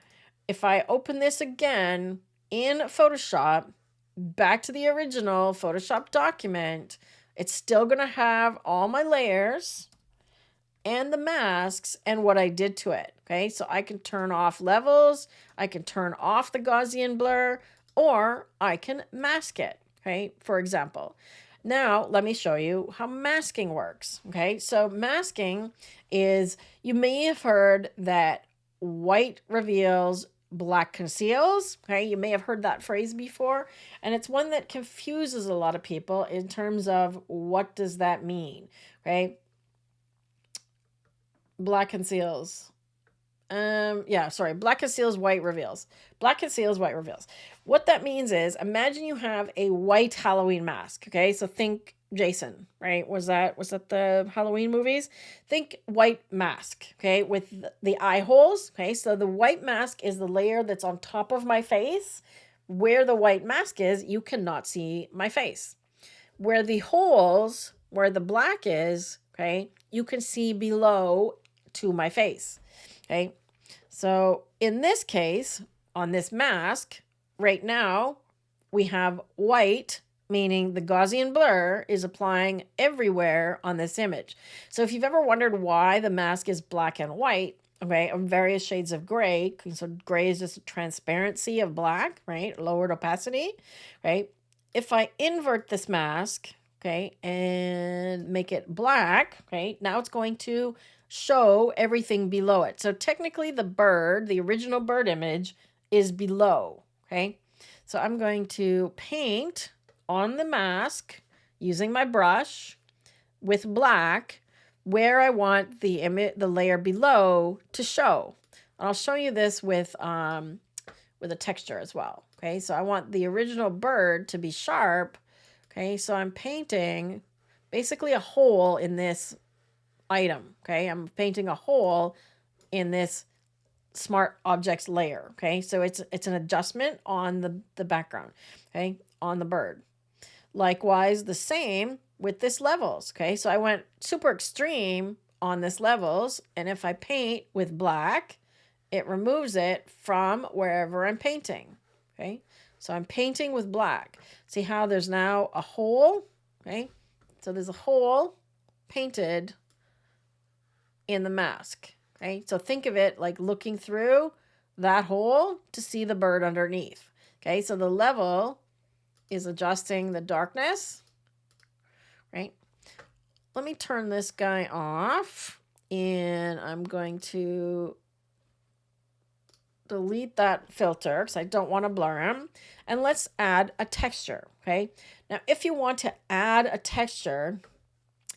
If I open this again in Photoshop, back to the original Photoshop document, it's still going to have all my layers and the masks and what I did to it, okay? So I can turn off levels, I can turn off the Gaussian blur, or I can mask it, okay? For example. Now, let me show you how masking works, okay? So masking is, you may have heard that white reveals, black conceals, okay? You may have heard that phrase before, and it's one that confuses a lot of people in terms of what does that mean, okay? Black conceals. Black conceals, white reveals. Black conceals, white reveals. What that means is, imagine you have a white Halloween mask, okay? So think Jason, right? Was that the Halloween movies? Think white mask, okay? With the eye holes, okay? So the white mask is the layer that's on top of my face. Where the white mask is, you cannot see my face. Where the holes, where the black is, okay, you can see below to my face, okay? So in this case, on this mask, right now, we have white, meaning the Gaussian blur is applying everywhere on this image. So if you've ever wondered why the mask is black and white, okay, of various shades of gray, so gray is just a transparency of black, right, lowered opacity, right? If I invert this mask, okay, and make it black, okay, now it's going to show everything below it. So technically the bird, the original bird image, is below, okay? So I'm going to paint on the mask using my brush with black where I want the layer below to show. And I'll show you this with a texture as well, okay? So I want the original bird to be sharp, okay? So I'm painting basically a hole in this item, okay? I'm painting a hole in this smart objects layer, okay? So it's an adjustment on the background, okay? On the bird. Likewise, the same with this levels, okay? So I went super extreme on this levels, and if I paint with black, it removes it from wherever I'm painting, okay? So I'm painting with black. See how there's now a hole, okay? So there's a hole painted in the mask, okay? So think of it like looking through that hole to see the bird underneath, okay? So the level is adjusting the darkness, right? Let me turn this guy off, and I'm going to delete that filter because I don't want to blur him. And let's add a texture, okay? Now, if you want to add a texture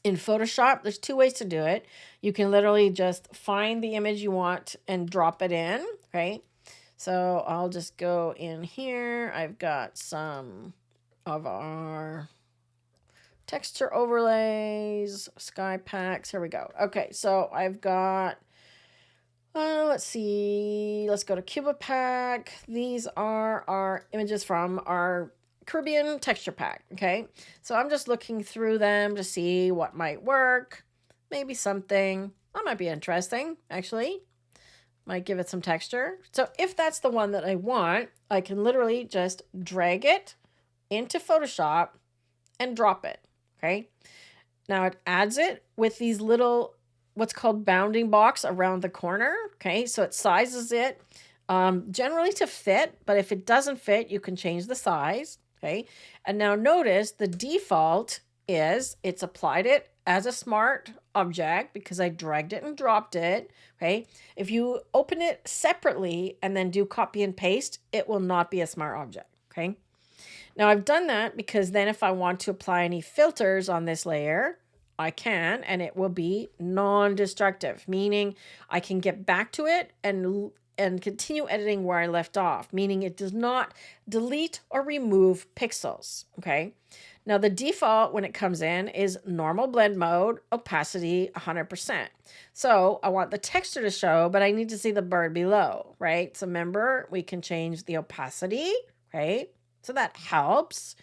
in Photoshop, there's two ways to do it. You can literally just find the image you want and drop it in, okay? So I'll just go in here. I've got some of our texture overlays, sky packs. Here we go. Okay, so I've got, let's see, let's go to Cuba pack. These are our images from our Caribbean texture pack, okay? So I'm just looking through them to see what might work. Maybe something that might be interesting, actually. Might give it some texture. So if that's the one that I want, I can literally just drag it into Photoshop and drop it, okay? Now it adds it with these little what's called bounding box around the corner. Okay, so it sizes it generally to fit, but if it doesn't fit, you can change the size. Okay, and now notice the default is it's applied it as a smart object because I dragged it and dropped it. Okay, if you open it separately and then do copy and paste, it will not be a smart object. Okay, now I've done that because then if I want to apply any filters on this layer, I can, and it will be non-destructive, meaning I can get back to it and continue editing where I left off, meaning it does not delete or remove pixels. Okay. Now the default when it comes in is normal blend mode, opacity 100%. So I want the texture to show, but I need to see the bird below, right? So remember, we can change the opacity, right? So that helps.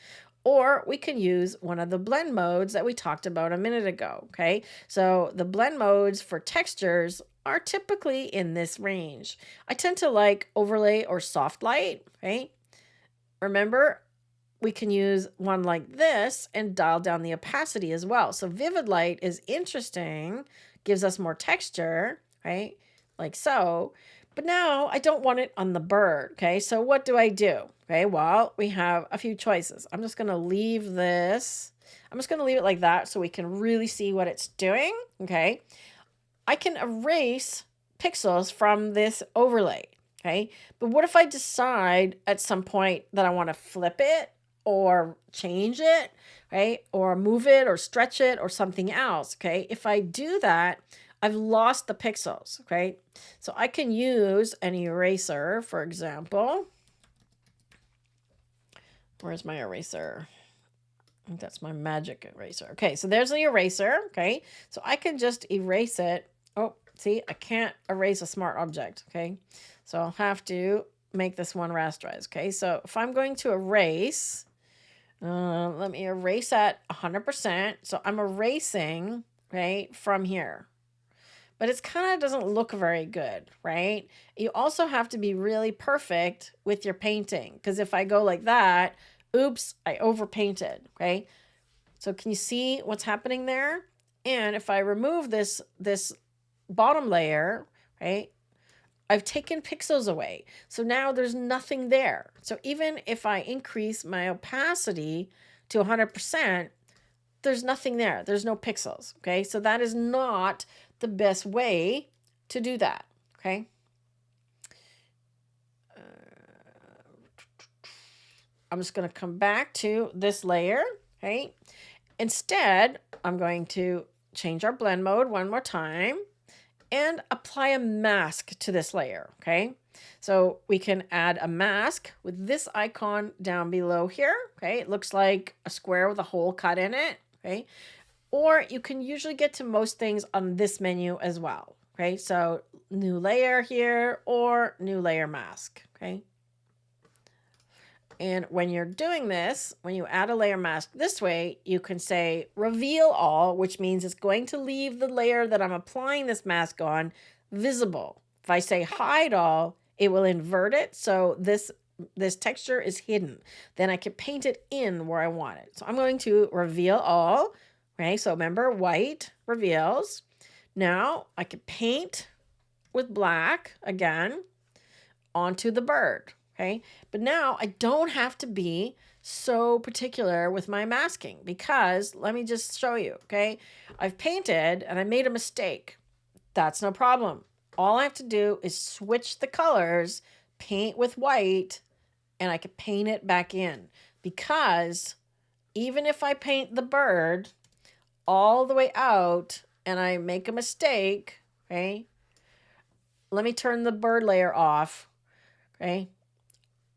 Or we can use one of the blend modes that we talked about a minute ago, okay? So the blend modes for textures are typically in this range. I tend to like overlay or soft light, right? Remember, we can use one like this and dial down the opacity as well. So vivid light is interesting, gives us more texture, right? Like so. But now I don't want it on the bird, okay? So what do I do? Okay, well, we have a few choices. I'm just going to leave this. I'm just going to leave it like that so we can really see what it's doing, okay? I can erase pixels from this overlay, okay? But what if I decide at some point that I want to flip it or change it, right? Or move it or stretch it or something else, okay? If I do that, I've lost the pixels, okay? So I can use an eraser, for example. Where's my eraser? I think that's my magic eraser. Okay, so there's the eraser, okay? So I can just erase it. Oh, see, I can't erase a smart object, okay? So I'll have to make this one rasterize, okay? So if I'm going to erase, let me erase at 100%. So I'm erasing, right, from here. But it's kind of doesn't look very good, right? You also have to be really perfect with your painting, because if I go like that, oops, I overpainted, okay? So can you see what's happening there? And if I remove this bottom layer, right, I've taken pixels away. So now there's nothing there. So even if I increase my opacity to 100%, there's nothing there. There's no pixels, okay? So that is not the best way to do that, okay? I'm just going to come back to this layer, okay? Instead, I'm going to change our blend mode one more time and apply a mask to this layer, okay? So we can add a mask with this icon down below here, okay? It looks like a square with a hole cut in it, okay? Or you can usually get to most things on this menu as well, okay? So new layer here or new layer mask, okay? And when you're doing this, when you add a layer mask this way, you can say reveal all, which means it's going to leave the layer that I'm applying this mask on visible. If I say hide all, it will invert it. So this texture is hidden. Then I can paint it in where I want it. So I'm going to reveal all. Okay, so remember, white reveals. Now I can paint with black again onto the bird. Okay, but now I don't have to be so particular with my masking because let me just show you. Okay, I've painted and I made a mistake. That's no problem. All I have to do is switch the colors, paint with white, and I can paint it back in because even if I paint the bird all the way out and I make a mistake, okay, let me turn the bird layer off, okay.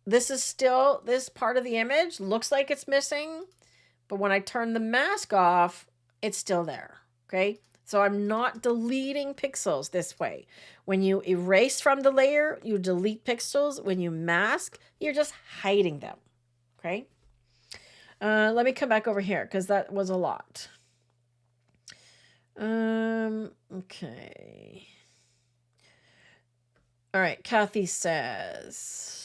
This is still, this part of the image looks like it's missing, but when I turn the mask off, it's still there, okay? So I'm not deleting pixels this way. When you erase from the layer, you delete pixels. When you mask, you're just hiding them, okay? Let me come back over here because that was a lot. Okay. All right, Kathy says,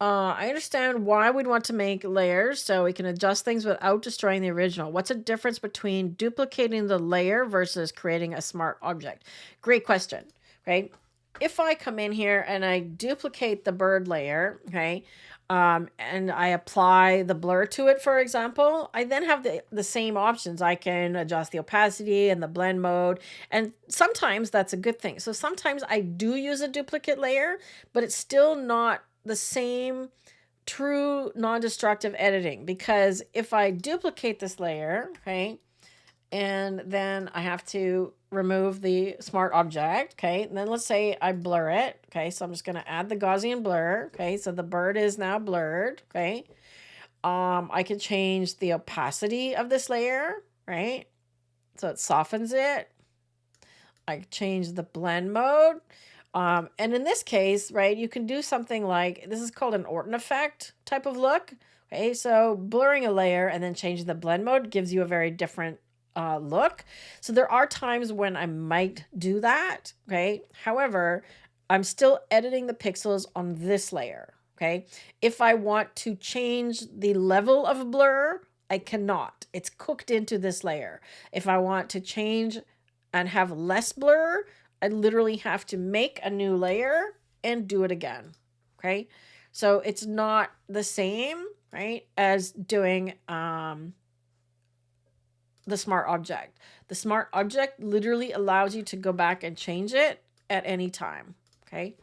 I understand why we'd want to make layers so we can adjust things without destroying the original. What's the difference between duplicating the layer versus creating a smart object? Great question, right? If I come in here and I duplicate the bird layer, okay, and I apply the blur to it, for example, I then have the same options. I can adjust the opacity and the blend mode, and sometimes that's a good thing. So sometimes I do use a duplicate layer, but it's still not the same true non-destructive editing, because if I duplicate this layer, okay, and then I have to remove the smart object, okay, and then let's say I blur it, okay, so I'm just going to add the Gaussian blur, okay, so the bird is now blurred, okay. I can change the opacity of this layer, right, so it softens it. I change the blend mode. And in this case, right, you can do something like, this is called an Orton effect type of look. Okay, so blurring a layer and then changing the blend mode gives you a very different look. So there are times when I might do that. Okay, however, I'm still editing the pixels on this layer. Okay, if I want to change the level of blur, I cannot. It's cooked into this layer. If I want to change and have less blur, I literally have to make a new layer and do it again. Okay, so it's not the same, right, as doing the smart object. The smart object literally allows you to go back and change it at any time. Okay,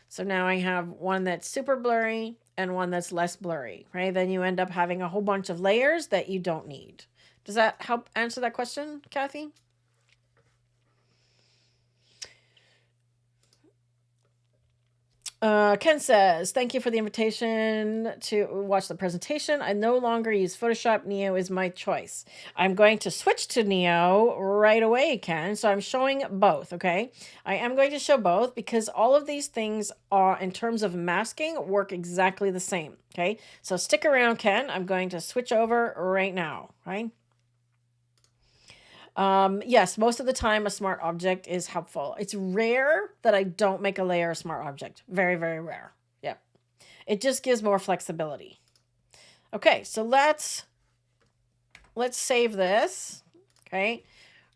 so now I have one that's super blurry and one that's less blurry, right? Then you end up having a whole bunch of layers that you don't need. Does that help answer that question, Kathy? Ken says, thank you for the invitation to watch the presentation. I no longer use Photoshop. Neo is my choice. I'm going to switch to Neo right away, Ken. So I'm showing both, okay? I am going to show both because all of these things are, in terms of masking, work exactly the same, okay? So stick around, Ken. I'm going to switch over right now, right? Yes, most of the time a smart object is helpful. It's rare that I don't make a layer a smart object. Very, very rare. Yep. It just gives more flexibility. Okay, so let's save this. Okay.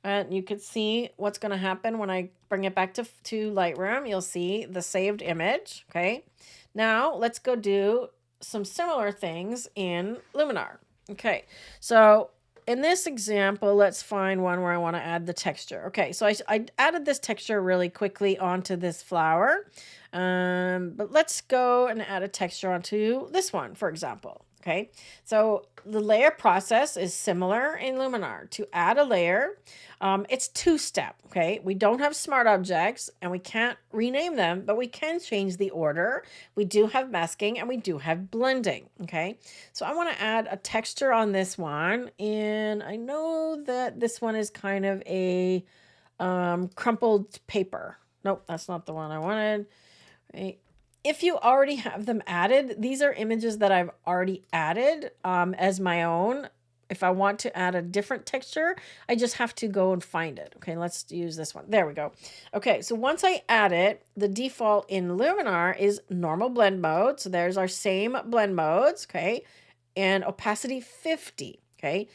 And you can see what's going to happen when I bring it back to Lightroom. You'll see the saved image. Okay. Now let's go do some similar things in Luminar. Okay. So in this example, let's find one where I want to add the texture. Okay, so I added this texture really quickly onto this flower. But let's go and add a texture onto this one, for example. Okay, so the layer process is similar in Luminar. To add a layer, it's two-step, okay? We don't have smart objects and we can't rename them, but we can change the order. We do have masking and we do have blending, okay? So I want to add a texture on this one, and I know that this one is kind of a crumpled paper. Nope, that's not the one I wanted. Right. If you already have them added, these are images that I've already added as my own. If I want to add a different texture, I just have to go and find it. Okay, let's use this one. There we go. Okay, so once I add it, the default in Luminar is normal blend mode. So there's our same blend modes, okay, and opacity 50, okay.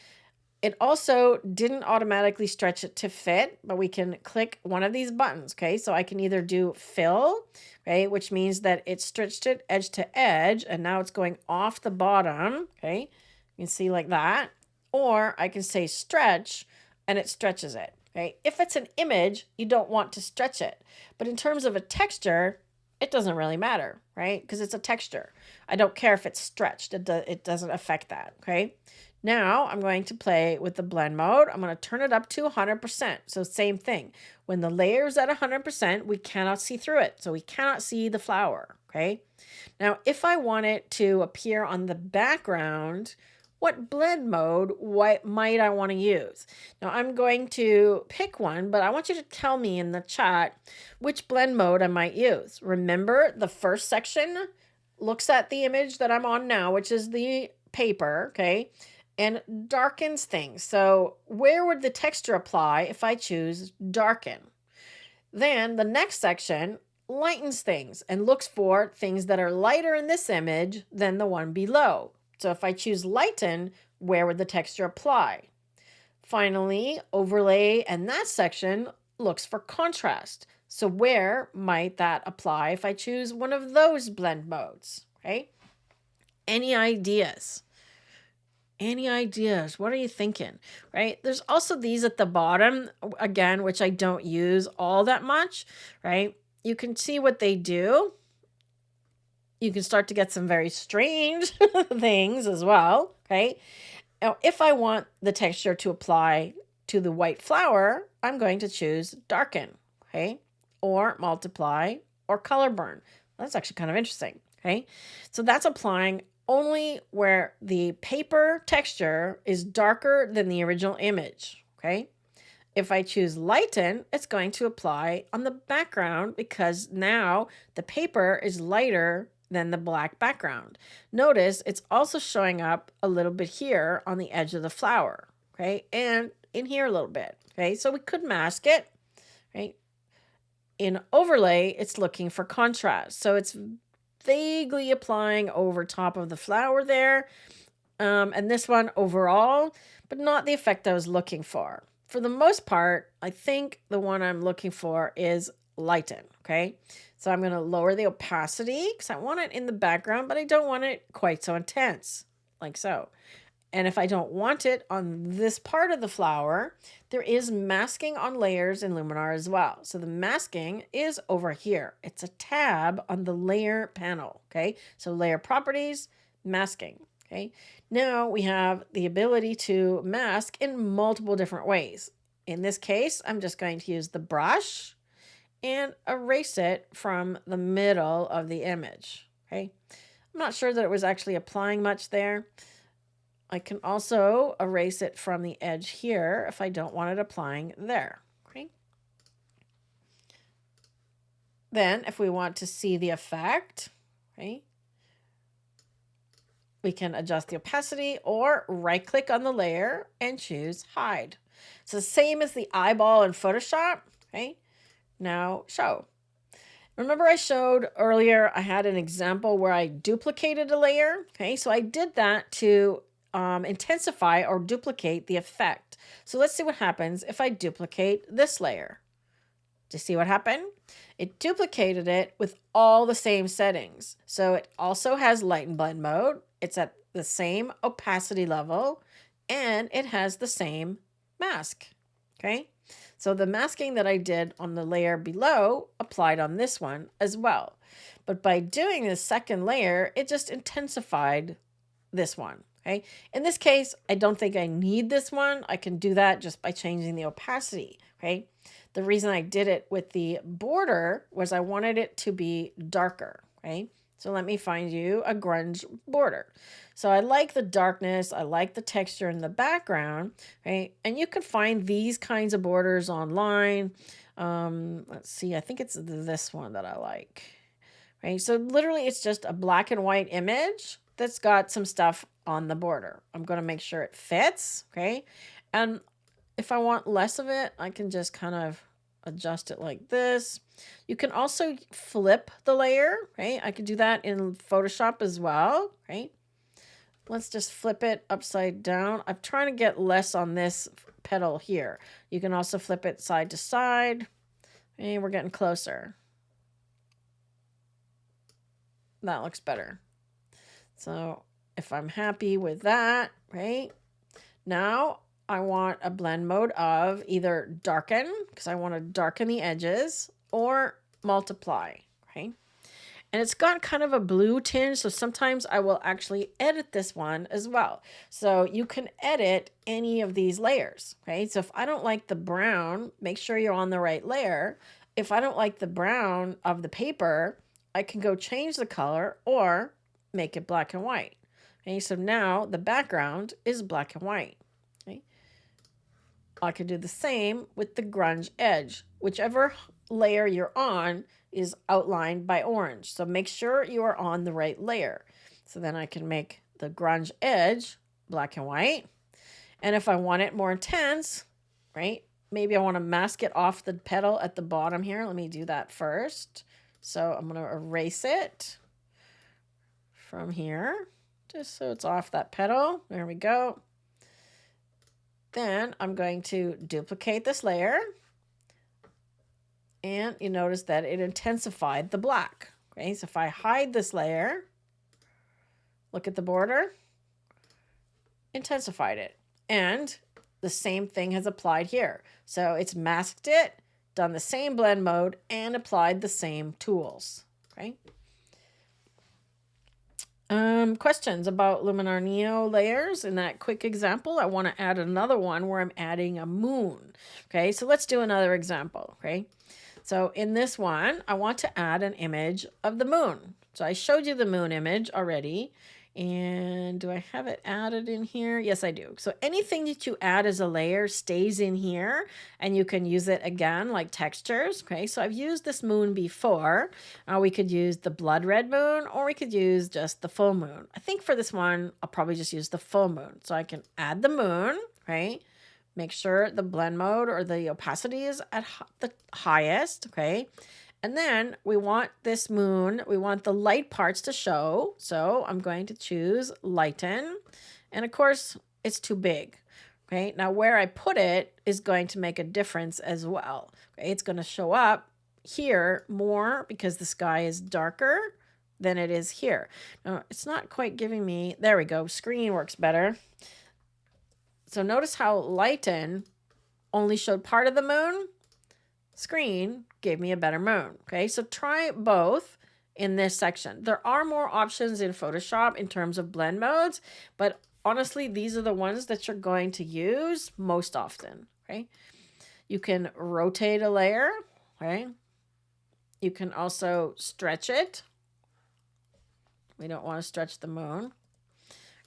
It also didn't automatically stretch it to fit, but we can click one of these buttons, okay? So I can either do fill, okay, which means that it stretched it edge to edge, and now it's going off the bottom, okay? You can see like that. Or I can say stretch, and it stretches it, okay? If it's an image, you don't want to stretch it. But in terms of a texture, it doesn't really matter, right? Because it's a texture. I don't care if it's stretched. It doesn't affect that, okay? Now I'm going to play with the blend mode. I'm going to turn it up to 100%. So same thing. When the layer is at 100%, we cannot see through it. So we cannot see the flower, okay? Now, if I want it to appear on the background, what blend mode might I want to use? Now, I'm going to pick one, but I want you to tell me in the chat which blend mode I might use. Remember, the first section looks at the image that I'm on now, which is the paper, okay, and darkens things. So where would the texture apply if I choose darken? Then the next section lightens things and looks for things that are lighter in this image than the one below. So if I choose lighten, where would the texture apply? Finally, overlay and that section looks for contrast. So where might that apply if I choose one of those blend modes, right? Any ideas? Any ideas? What are you thinking? Right? There's also these at the bottom, again, which I don't use all that much, right? You can see what they do. You can start to get some very strange things as well, right? Now, if I want the texture to apply to the white flower, I'm going to choose darken, okay? Or multiply or color burn. That's actually kind of interesting, okay? So that's applying only where the paper texture is darker than the original image, okay? If I choose lighten, it's going to apply on the background because now the paper is lighter than the black background. Notice it's also showing up a little bit here on the edge of the flower, okay? And in here a little bit, okay? So we could mask it, right? In overlay, it's looking for contrast. So it's vaguely applying over top of the flower there. And this one overall, but not the effect I was looking for. For the most part, I think the one I'm looking for is lighten, okay? So I'm going to lower the opacity because I want it in the background, but I don't want it quite so intense, like so. And if I don't want it on this part of the flower, there is masking on layers in Luminar as well. So the masking is over here. It's a tab on the layer panel, okay? So layer properties, masking, okay? Now we have the ability to mask in multiple different ways. In this case, I'm just going to use the brush and erase it from the middle of the image, okay? I'm not sure that it was actually applying much there. I can also erase it from the edge here if I don't want it applying there, okay? Then if we want to see the effect, okay, we can adjust the opacity or right click on the layer and choose hide. So the same as the eyeball in Photoshop, okay? Now show. Remember I showed earlier I had an example where I duplicated a layer, okay? So I did that to intensify or duplicate the effect. So let's see what happens if I duplicate this layer. Do you see what happened? It duplicated it with all the same settings. So it also has light and blend mode. It's at the same opacity level and it has the same mask. Okay. So the masking that I did on the layer below applied on this one as well. But by doing this second layer, it just intensified this one. Okay. In this case, I don't think I need this one. I can do that just by changing the opacity. Okay. The reason I did it with the border was I wanted it to be darker. Okay. So let me find you a grunge border. So I like the darkness. I like the texture in the background. Right. And you can find these kinds of borders online. Let's see. I think it's this one that I like. Right. So literally it's just a black and white image that's got some stuff on the border. I'm going to make sure it fits, okay? And if I want less of it, I can just kind of adjust it like this. You can also flip the layer, right? I could do that in Photoshop as well, right? Let's just flip it upside down. I'm trying to get less on this petal here. You can also flip it side to side, and we're getting closer. That looks better. So if I'm happy with that, right? Now I want a blend mode of either darken, because I want to darken the edges, or multiply, right? And it's got kind of a blue tinge, so sometimes I will actually edit this one as well. So you can edit any of these layers, okay? So if I don't like the brown, make sure you're on the right layer. If I don't like the brown of the paper, I can go change the color or make it black and white. Okay, so now the background is black and white. Okay, I can do the same with the grunge edge. Whichever layer you're on is outlined by orange. So make sure you are on the right layer. So then I can make the grunge edge black and white. And if I want it more intense, right, maybe I want to mask it off the petal at the bottom here. Let me do that first. So I'm going to erase it from here, just so it's off that petal. There we go. Then I'm going to duplicate this layer. And you notice that it intensified the black. Okay, so if I hide this layer, look at the border, intensified it. And the same thing has applied here. So it's masked it, done the same blend mode, and applied the same tools. Okay. Questions about Luminar Neo layers? In that quick example, I want to add another one where I'm adding a moon. Okay, so let's do another example. Okay, so in this one, I want to add an image of the moon. So I showed you the moon image already. And do I have it added in here? Yes, I do. So anything that you add as a layer stays in here and you can use it again like textures. Okay, so I've used this moon before. We could use the blood red moon or we could use just the full moon. I think for this one, I'll probably just use the full moon. So I can add the moon, right? Make sure the blend mode or the opacity is at the highest, okay? And then we want this moon, we want the light parts to show. So I'm going to choose lighten. And of course, it's too big. Okay, now where I put it is going to make a difference as well. Okay, it's going to show up here more because the sky is darker than it is here. Now, it's not quite giving me, there we go, screen works better. So notice how lighten only showed part of the moon. Screen gave me a better moon. Okay, so try both in this section. There are more options in Photoshop in terms of blend modes, but honestly, these are the ones that you're going to use most often. Okay, you can rotate a layer. Okay, you can also stretch it. We don't want to stretch the moon.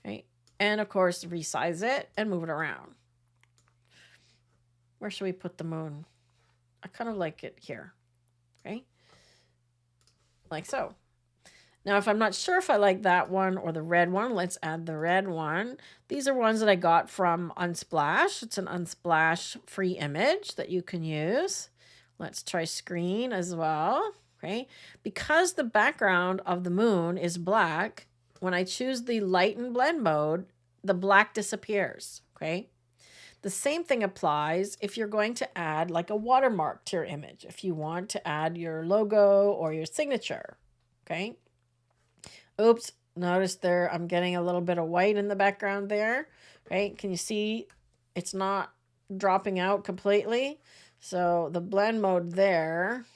Okay, and of course, resize it and move it around. Where should we put the moon? I kind of like it here, okay? Like so. Now, if I'm not sure if I like that one or the red one, let's add the red one. These are ones that I got from Unsplash. It's an Unsplash free image that you can use. Let's try screen as well, okay? Because the background of the moon is black, when I choose the lighten blend mode, the black disappears, okay? The same thing applies if you're going to add like a watermark to your image, if you want to add your logo or your signature, okay? Oops, notice there I'm getting a little bit of white in the background there, right? Can you see it's not dropping out completely? So the blend mode there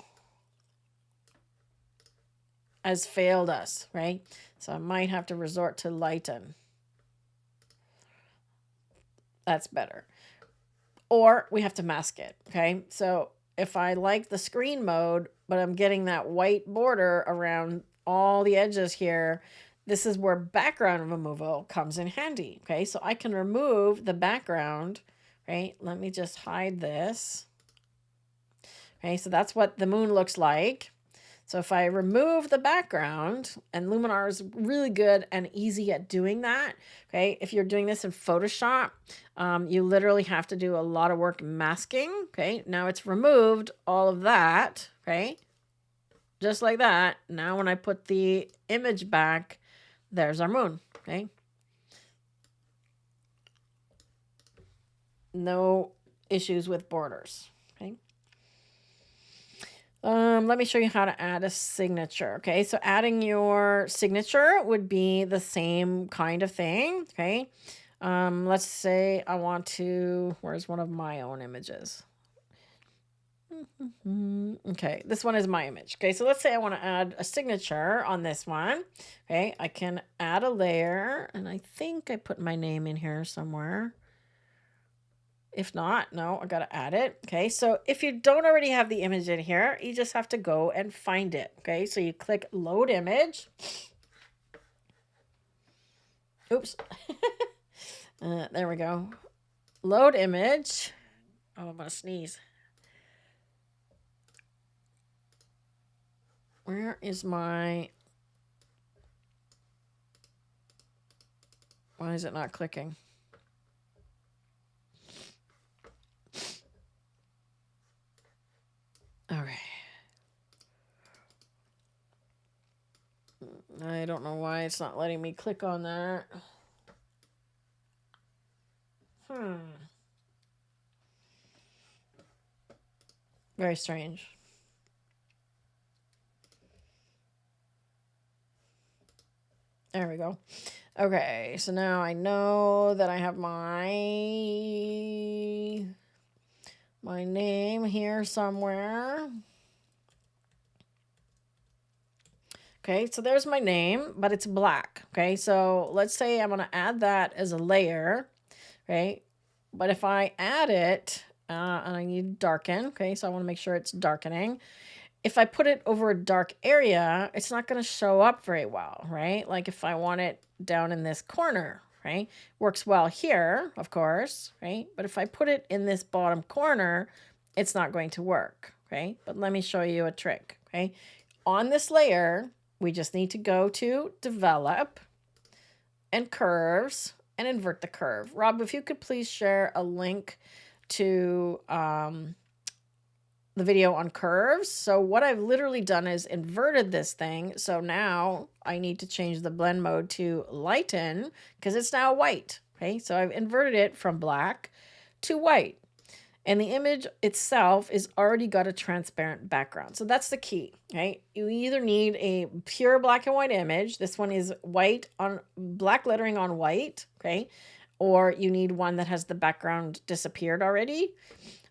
has failed us, right? So I might have to resort to lighten. That's better. Or we have to mask it, okay? So if I like the screen mode, but I'm getting that white border around all the edges here, this is where background removal comes in handy, okay? So I can remove the background, right? Let me just hide this. Okay, so that's what the moon looks like. So if I remove the background, and Luminar is really good and easy at doing that, okay? If you're doing this in Photoshop, you literally have to do a lot of work masking, okay? Now it's removed all of that, okay? Just like that. Now when I put the image back, there's our moon, okay? No issues with borders, okay? Let me show you how to add a signature. Okay, so adding your signature would be the same kind of thing. Okay, let's say I want to, where's one of my own images? Okay, this one is my image. Okay, so let's say I want to add a signature on this one. Okay, I can add a layer, and I think I put my name in here somewhere. If not, no, I got to add it. Okay, so if you don't already have the image in here, you just have to go and find it. Okay, so you click load image. Oops. There we go. Load image. Oh, I'm going to sneeze. Where is my... Why is it not clicking? All right. I don't know why it's not letting me click on that. Very strange. There we go. Okay, so now I know that I have my name here somewhere. Okay, so there's my name, but it's black. Okay, so let's say I'm going to add that as a layer, right? But if I add it, and I need darken, okay, so I want to make sure it's darkening. If I put it over a dark area, it's not going to show up very well, right? Like if I want it down in this corner, right? Works well here, of course, right? But if I put it in this bottom corner, it's not going to work, okay? But let me show you a trick, okay? On this layer, we just need to go to develop and curves and invert the curve. Rob, if you could please share a link to the video on curves. So what I've literally done is inverted this thing. So now I need to change the blend mode to lighten because it's now white. Okay, so I've inverted it from black to white. And the image itself is already got a transparent background. So that's the key, right? You either need a pure black and white image. This one is white on black lettering on white, okay? Or you need one that has the background disappeared already.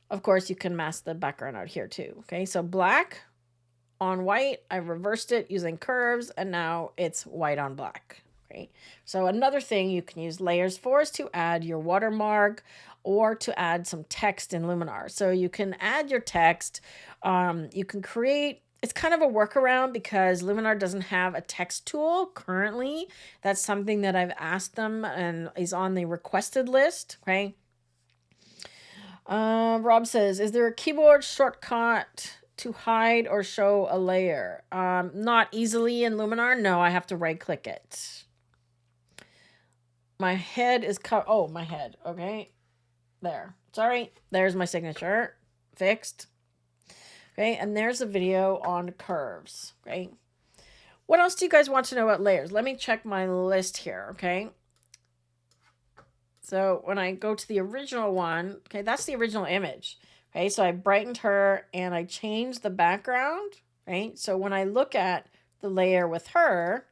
Of course, you can mask the background out here too, okay? So black on white, I reversed it using curves, and now it's white on black, okay? So another thing you can use layers for is to add your watermark or to add some text in Luminar. So you can add your text. You can create, it's kind of a workaround because Luminar doesn't have a text tool currently. That's something that I've asked them and is on the requested list, okay? Rob says, is there a keyboard shortcut to hide or show a layer? Not easily in Luminar. No, I have to right click it. My head is cut. Oh, my head. Okay. There. Sorry. There's my signature. Fixed. Okay. And there's a video on curves. Okay. What else do you guys want to know about layers? Let me check my list here. Okay. So when I go to the original one, okay, that's the original image. Okay. So I brightened her and I changed the background. Right. So when I look at the layer with her,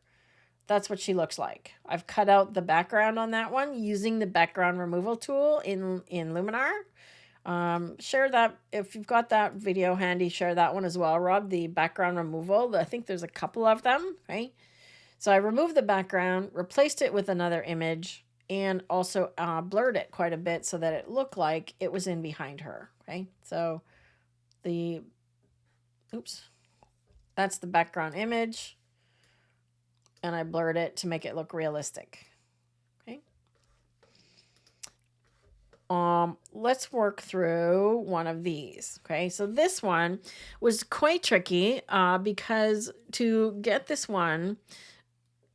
that's what she looks like. I've cut out the background on that one using the background removal tool in Luminar. Share that if you've got that video handy. Share that one as well, Rob. The background removal. I think there's a couple of them, right? So I removed the background, replaced it with another image, and also blurred it quite a bit so that it looked like it was in behind her. Okay, so that's the background image. And I blurred it to make it look realistic. Okay. Let's work through one of these. Okay, so this one was quite tricky because to get this one,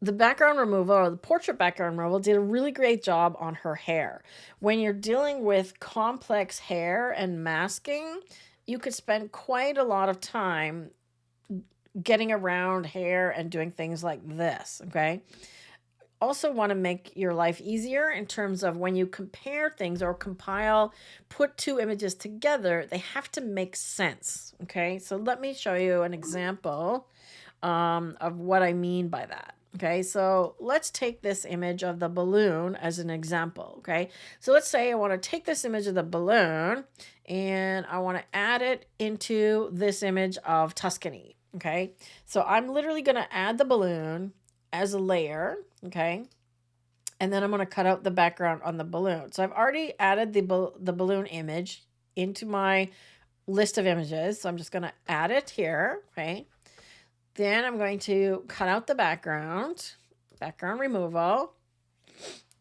the background removal or the portrait background removal did a really great job on her hair. When you're dealing with complex hair and masking, you could spend quite a lot of time getting around hair and doing things like this, okay? Also want to make your life easier in terms of when you compare things or compile, put two images together, they have to make sense, okay? So let me show you an example of what I mean by that. Okay, so let's take this image of the balloon as an example, okay? So let's say I want to take this image of the balloon and I want to add it into this image of Tuscany. Okay, so I'm literally going to add the balloon as a layer, okay, and then I'm going to cut out the background on the balloon. So I've already added the balloon image into my list of images, so I'm just going to add it here, okay. Then I'm going to cut out the background removal,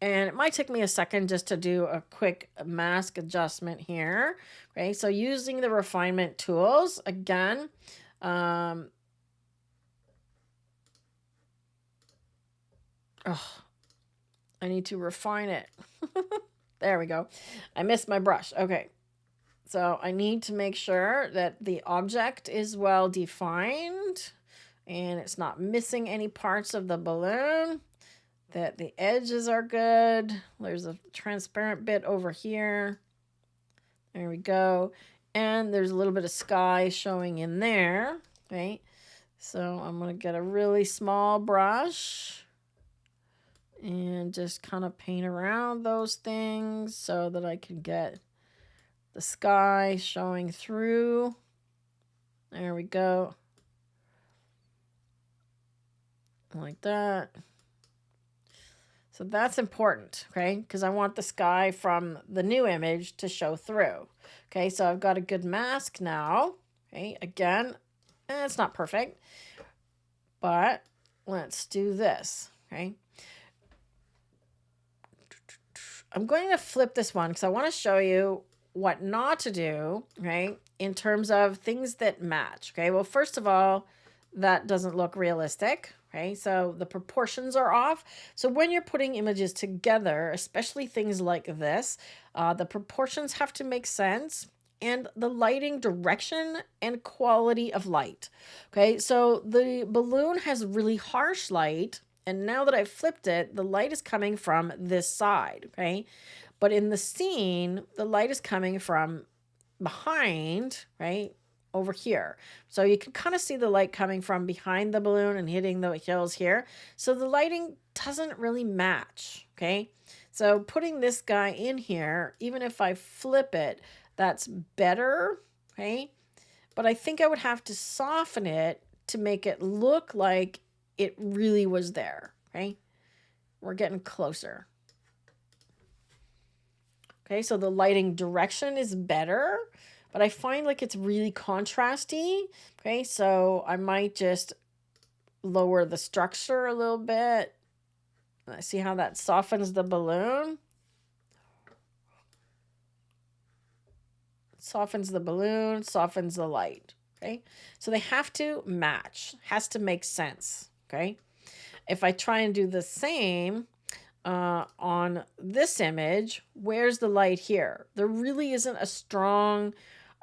and it might take me a second just to do a quick mask adjustment here, okay. So using the refinement tools, again, I need to refine it. There we go. I missed my brush. Okay. So I need to make sure that the object is well defined and it's not missing any parts of the balloon, that the edges are good. There's a transparent bit over here. There we go. And there's a little bit of sky showing in there, right? So I'm going to get a really small brush and just kind of paint around those things so that I can get the sky showing through. There we go. Like that. So that's important, okay? Because I want the sky from the new image to show through. Okay, so I've got a good mask now. Okay, again, it's not perfect, but let's do this, okay? I'm going to flip this one because I want to show you what not to do, right? In terms of things that match, okay? Well, first of all, that doesn't look realistic, okay? So the proportions are off. So when you're putting images together, especially things like this, the proportions have to make sense, and the lighting direction and quality of light, okay? So the balloon has really harsh light, and now that I've flipped it, the light is coming from this side, okay? But in the scene, the light is coming from behind, right, over here. So you can kind of see the light coming from behind the balloon and hitting the hills here. So the lighting doesn't really match, okay? So putting this guy in here, even if I flip it, that's better, okay? But I think I would have to soften it to make it look like it really was there, okay? We're getting closer. Okay, so the lighting direction is better, but I find like it's really contrasty. Okay, so I might just lower the structure a little bit. See how that softens the balloon? Softens the balloon, softens the light. Okay, so they have to match, has to make sense. Okay, if I try and do the same on this image, where's the light here? There really isn't a strong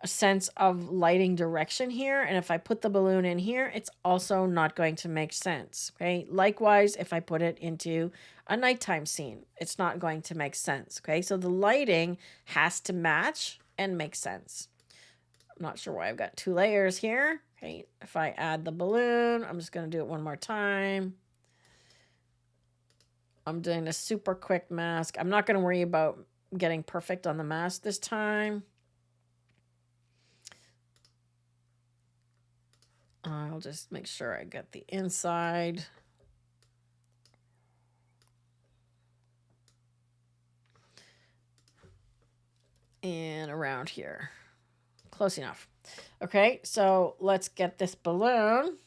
sense of lighting direction here. And if I put the balloon in here, it's also not going to make sense. Okay. Likewise, if I put it into a nighttime scene, it's not going to make sense. Okay. So the lighting has to match and make sense. I'm not sure why I've got two layers here. Okay. If I add the balloon, I'm just going to do it one more time. I'm doing a super quick mask. I'm not going to worry about getting perfect on the mask this time. I'll just make sure I get the inside. And around here. Close enough. Okay, so let's get this balloon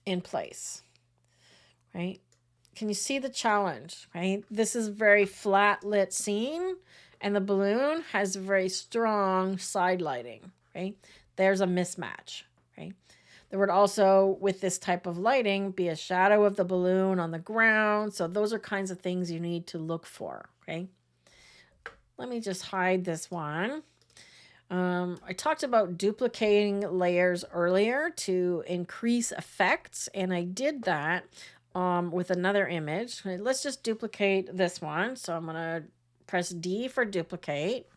in place, right? Can you see the challenge, right? This is a very flat lit scene, and the balloon has very strong side lighting, right? There's a mismatch, right? There would also, with this type of lighting, be a shadow of the balloon on the ground. So those are kinds of things you need to look for, okay? Let me just hide this one. I talked about duplicating layers earlier to increase effects, and I did that with another image. Let's just duplicate this one. So I'm going to press D for duplicate.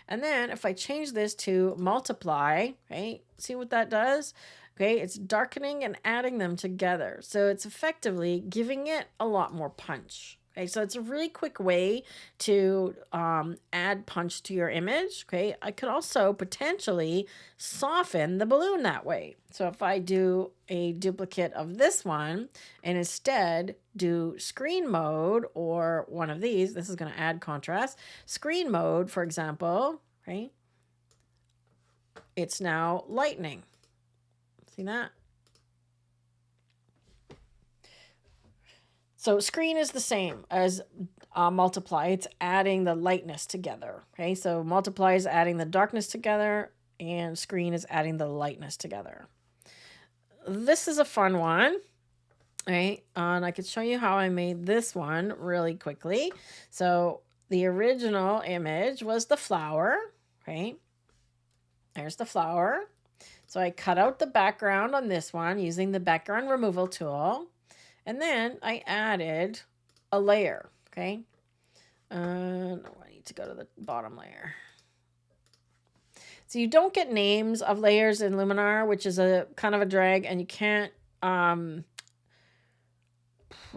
And then if I change this to multiply, right, see what that does? Okay, it's darkening and adding them together. So it's effectively giving it a lot more punch. Okay, so it's a really quick way to add punch to your image. Okay, I could also potentially soften the balloon that way. So if I do a duplicate of this one and instead do screen mode or one of these, this is going to add contrast. Screen mode, for example, right? It's now lightening. See that? So screen is the same as multiply. It's adding the lightness together. Okay, so multiply is adding the darkness together, and screen is adding the lightness together. This is a fun one. Right, and I could show you how I made this one really quickly. So the original image was the flower. Right, there's the flower. So I cut out the background on this one using the background removal tool. And then I added a layer, okay? No, I need to go to the bottom layer. So you don't get names of layers in Luminar, which is a kind of a drag, and you can't, what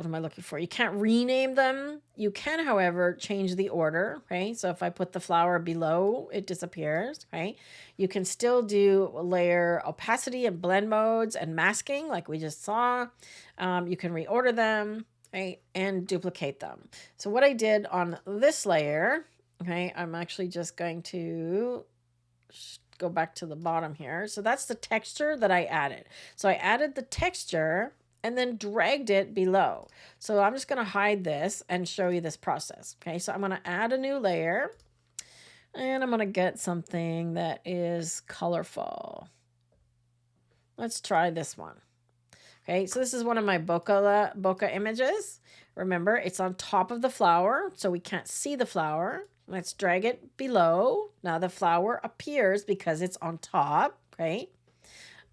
am I looking for? You can't rename them. You can, however, change the order, right? So if I put the flower below, it disappears, right? You can still do layer opacity and blend modes and masking like we just saw. You can reorder them, right? And duplicate them. So what I did on this layer, okay, I'm actually just going to go back to the bottom here. So that's the texture that I added. So I added the texture and then dragged it below. So I'm just going to hide this and show you this process. Okay, so I'm going to add a new layer and I'm going to get something that is colorful. Let's try this one. Okay, so this is one of my bokeh images. Remember, it's on top of the flower, so we can't see the flower. Let's drag it below. Now the flower appears because it's on top, right?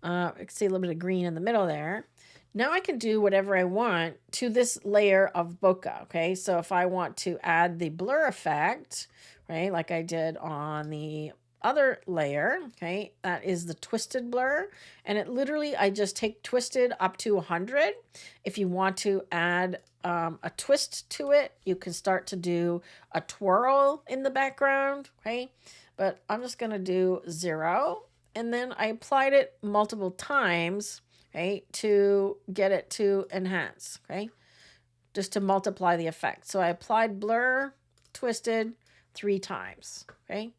You can see a little bit of green in the middle there. Now I can do whatever I want to this layer of bokeh, okay? So if I want to add the blur effect, right, like I did on the other layer, okay, that is the twisted blur. And it literally, I just take twisted up to 100. If you want to add a twist to it, you can start to do a twirl in the background, okay? But I'm just going to do 0. And then I applied it multiple times, okay, to get it to enhance, okay, just to multiply the effect. So I applied blur, twisted 3 times, okay.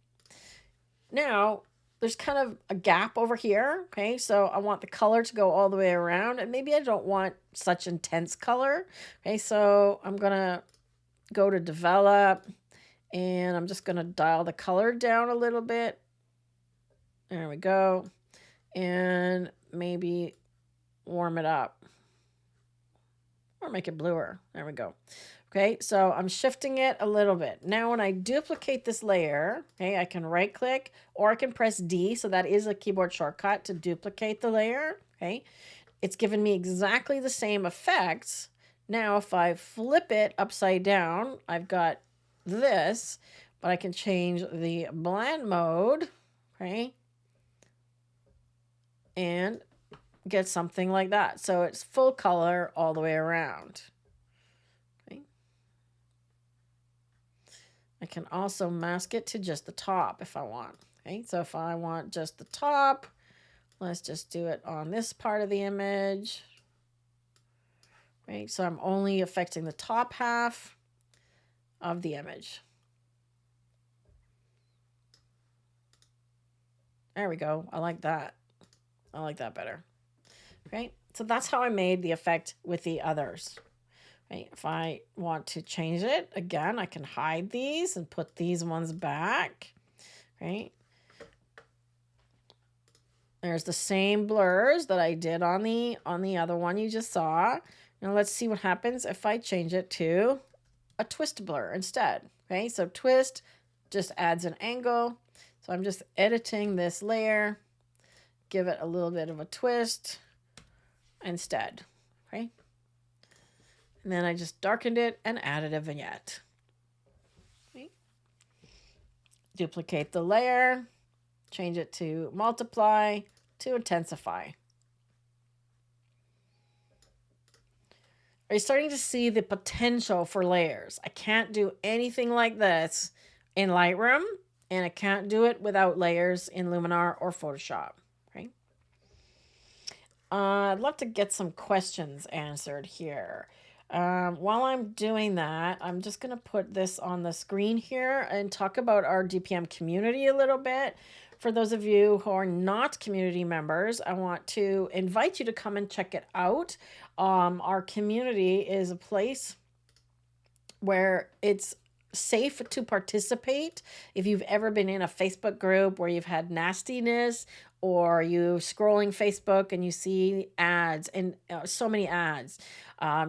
Now there's kind of a gap over here, okay, so I want the color to go all the way around, and maybe I don't want such intense color, okay, so I'm gonna go to develop, and I'm just gonna dial the color down a little bit. There we go, and maybe warm it up or make it bluer. There we go. Okay, so I'm shifting it a little bit. Now when I duplicate this layer, okay, I can right click or I can press D, so that is a keyboard shortcut to duplicate the layer, okay? It's given me exactly the same effects. Now if I flip it upside down, I've got this, but I can change the blend mode, okay? And get something like that. So it's full color all the way around. Okay. I can also mask it to just the top if I want. Okay, so if I want just the top, let's just do it on this part of the image. Right, so I'm only affecting the top half of the image. There we go. I like that. I like that better. Okay, so that's how I made the effect with the others. Okay, if I want to change it, again, I can hide these and put these ones back. Right. There's the same blurs that I did on the other one you just saw. Now let's see what happens if I change it to a twist blur instead. Okay, so twist just adds an angle. So I'm just editing this layer, give it a little bit of a twist instead, okay? And then I just darkened it and added a vignette. Okay. Duplicate the layer, change it to multiply, to intensify. Are you starting to see the potential for layers? I can't do anything like this in Lightroom, and I can't do it without layers in Luminar or Photoshop. I'd love to get some questions answered here. While I'm doing that, I'm just going to put this on the screen here and talk about our DPM community a little bit. For those of you who are not community members, I want to invite you to come and check it out. Our community is a place where it's safe to participate. If you've ever been in a Facebook group where you've had nastiness, or you scrolling Facebook and you see ads and so many ads,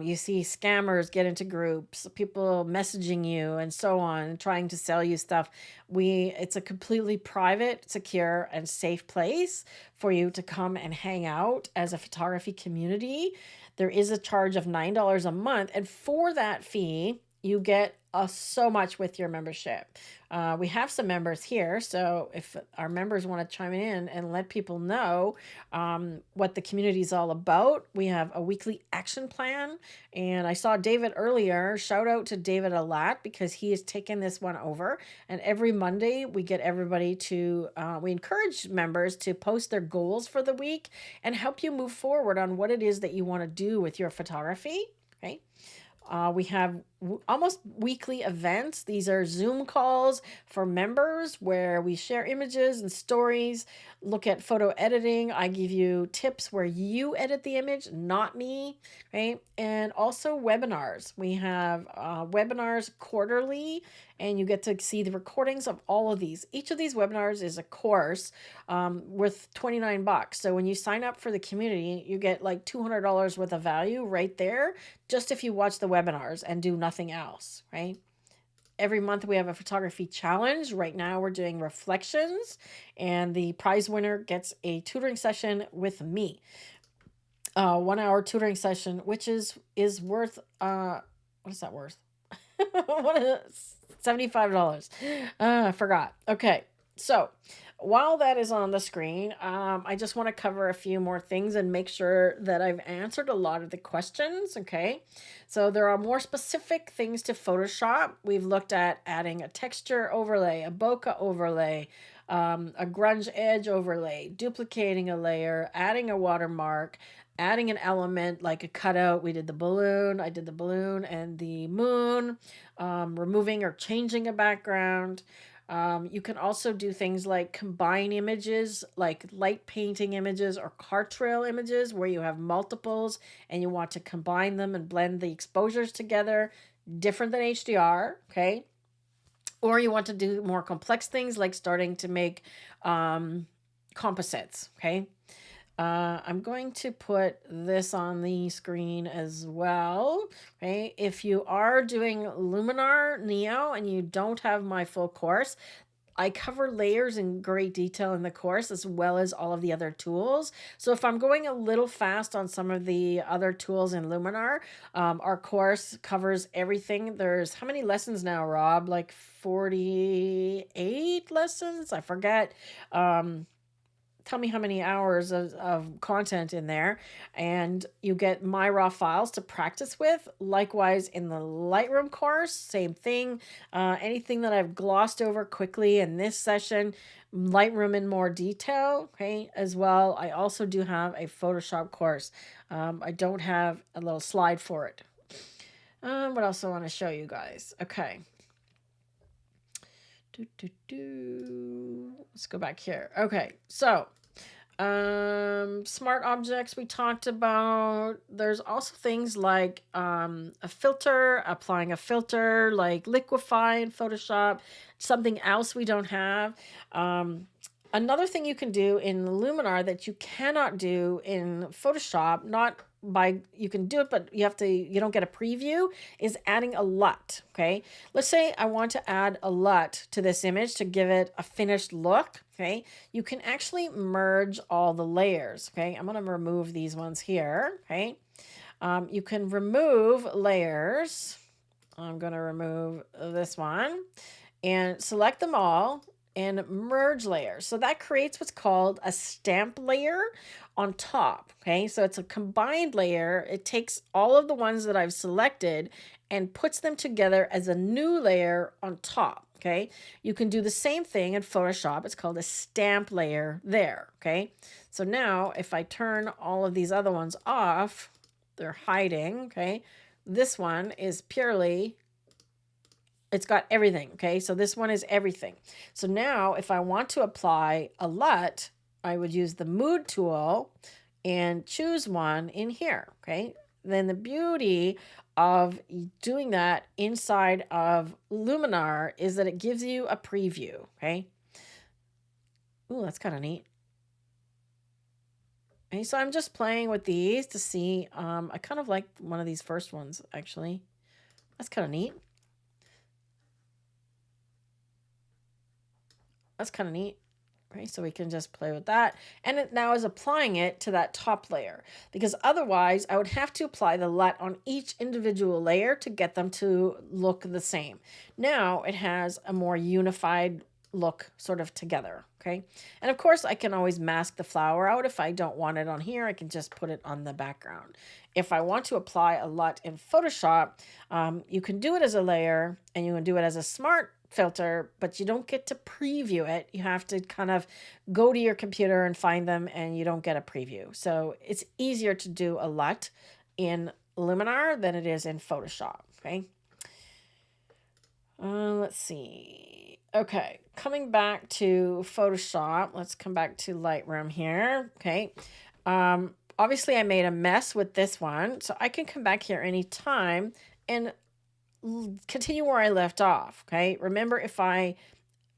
you see scammers get into groups, people messaging you and so on, trying to sell you stuff. It's a completely private, secure, and safe place for you to come and hang out as a photography community. There is a charge of $9 a month, and for that fee, you get so much with your membership. We have some members here, so if our members want to chime in and let people know what the community is all about, we have a weekly action plan. And I saw David earlier. Shout out to David a lot, because he has taken this one over. And every Monday, we get everybody to, we encourage members to post their goals for the week and help you move forward on what it is that you want to do with your photography. Okay. We have almost weekly events. These are Zoom calls for members where we share images and stories, look at photo editing. I give you tips where you edit the image, not me, right? And also webinars. We have webinars quarterly, and you get to see the recordings of all of these. Each of these webinars is a course worth $29. So when you sign up for the community, you get like $200 worth of value right there, just if you watch the webinars and do nothing else, right? Every month we have a photography challenge. Right now we're doing reflections, and the prize winner gets a tutoring session with me. 1 hour tutoring session, which is worth what is that worth? What is $75? I forgot. Okay, so while that is on the screen, I just want to cover a few more things and make sure that I've answered a lot of the questions. Okay, so there are more specific things to Photoshop. We've looked at adding a texture overlay, a bokeh overlay, a grunge edge overlay, duplicating a layer, adding a watermark, adding an element like a cutout. We did the balloon. I did the balloon and the moon, removing or changing a background. You can also do things like combine images, like light painting images or car trail images, where you have multiples and you want to combine them and blend the exposures together, different than HDR, okay? Or you want to do more complex things like starting to make composites, okay? I'm going to put this on the screen as well. Okay, if you are doing Luminar Neo and you don't have my full course, I cover layers in great detail in the course, as well as all of the other tools. So if I'm going a little fast on some of the other tools in Luminar, our course covers everything. There's how many lessons now, Rob? Like 48 lessons? I forget. Tell me how many hours of content in there, and you get my raw files to practice with. Likewise in the Lightroom course, same thing. Anything that I've glossed over quickly in this session, Lightroom in more detail, okay, as well. I also do have a Photoshop course. I don't have a little slide for it. What else I want to show you guys? Okay. Let's go back here. Okay, so smart objects we talked about. There's also things like a filter, applying a filter like liquify in Photoshop, something else we don't have. Another thing you can do in Luminar that you cannot do in Photoshop, you can do it, but you don't get a preview, is adding a LUT. Okay, let's say I want to add a LUT to this image to give it a finished look. Okay, you can actually merge all the layers. Okay, I'm going to remove these ones here. Okay, you can remove layers. I'm going to remove this one and select them all and merge layers. So that creates what's called a stamp layer on top. Okay, so it's a combined layer. It takes all of the ones that I've selected and puts them together as a new layer on top. Okay, you can do the same thing in Photoshop. It's called a stamp layer there. Okay, so now if I turn all of these other ones off, they're hiding. Okay, this one is purely, it's got everything. Okay, so this one is everything. So now if I want to apply a LUT, I would use the mood tool and choose one in here. Okay, then the beauty of doing that inside of Luminar is that it gives you a preview, okay? Ooh, that's kind of neat. Okay, so I'm just playing with these to see. I kind of like one of these first ones, actually. That's kind of neat. That's kind of neat. Okay, so we can just play with that. And it now is applying it to that top layer, because otherwise I would have to apply the LUT on each individual layer to get them to look the same. Now it has a more unified look sort of together. Okay, and of course I can always mask the flower out. If I don't want it on here, I can just put it on the background. If I want to apply a LUT in Photoshop, you can do it as a layer, and you can do it as a smart filter, but you don't get to preview it. You have to kind of go to your computer and find them, and you don't get a preview. So it's easier to do a LUT in Luminar than it is in Photoshop. Okay. Let's see. Okay, coming back to Photoshop, let's come back to Lightroom here. Okay. Obviously I made a mess with this one, so I can come back here anytime and continue where I left off. Okay, remember, if I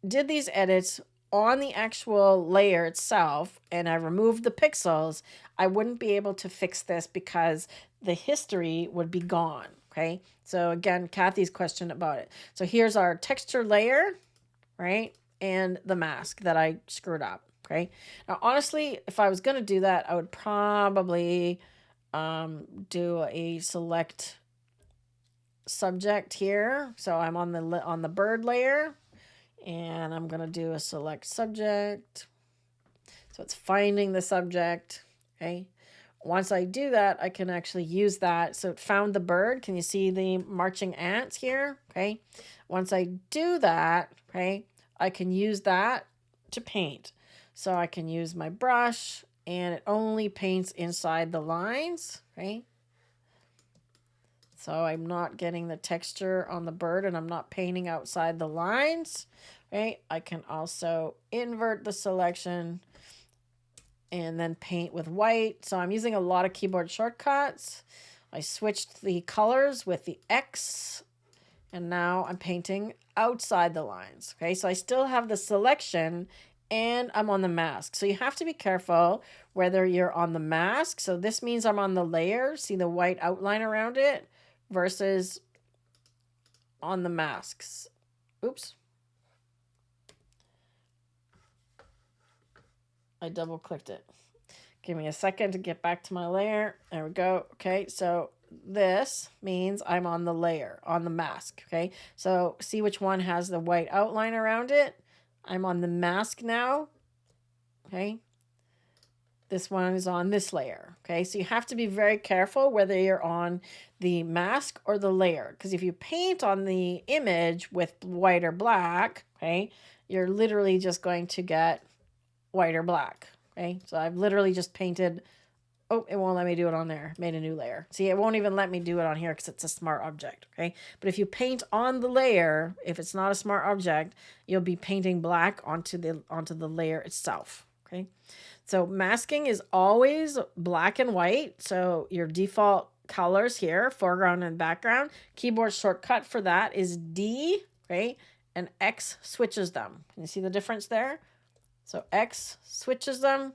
did these edits on the actual layer itself and I removed the pixels, I wouldn't be able to fix this because the history would be gone. Okay, so again, Kathy's question about it. So here's our texture layer, right, and the mask that I screwed up. Okay, now honestly, if I was going to do that, I would probably do a select subject here. So I'm on the bird layer, and I'm going to do a select subject. So it's finding the subject. Okay, once I do that, I can actually use that. So it found the bird. Can you see the marching ants here? Okay, once I do that, okay, I can use that to paint. So I can use my brush, and it only paints inside the lines. Okay, so I'm not getting the texture on the bird, and I'm not painting outside the lines. Right? I can also invert the selection and then paint with white. So I'm using a lot of keyboard shortcuts. I switched the colors with the X, and now I'm painting outside the lines. Okay, so I still have the selection, and I'm on the mask. So you have to be careful whether you're on the mask. So this means I'm on the layer. See the white outline around it? Versus on the masks. Oops. I double clicked it. Give me a second to get back to my layer. There we go. Okay, so this means I'm on the layer, on the mask. Okay, so see which one has the white outline around it? I'm on the mask now. Okay, this one is on this layer. Okay, so you have to be very careful whether you're on the mask or the layer, because if you paint on the image with white or black, okay, you're literally just going to get white or black. Okay, so I've literally just painted. Oh, it won't let me do it on there. Made a new layer. See, it won't even let me do it on here because it's a smart object. Okay, but if you paint on the layer, if it's not a smart object, you'll be painting black onto the layer itself. Okay, so masking is always black and white. So your default colors here, foreground and background. Keyboard shortcut for that is D, okay? And X switches them. Can you see the difference there? So X switches them.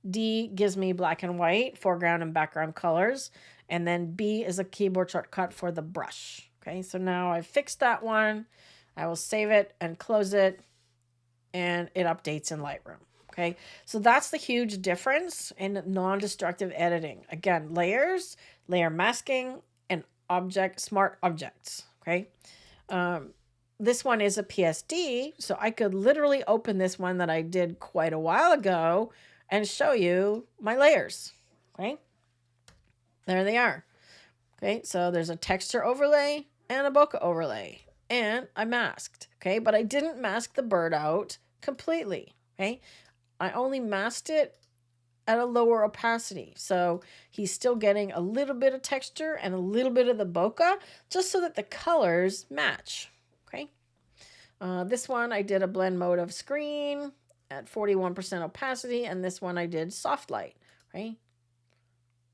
D gives me black and white, foreground and background colors. And then B is a keyboard shortcut for the brush. Okay, so now I've fixed that one. I will save it and close it, and it updates in Lightroom. Okay, so that's the huge difference in non-destructive editing. Again, layers, layer masking, and smart objects. Okay, this one is a PSD, so I could literally open this one that I did quite a while ago and show you my layers. Okay, there they are. Okay, so there's a texture overlay and a bokeh overlay, and I masked. Okay, but I didn't mask the bird out completely. Okay, I only masked it at a lower opacity. So he's still getting a little bit of texture and a little bit of the bokeh, just so that the colors match. Okay. This one I did a blend mode of screen at 41% opacity, and this one I did soft light. Right.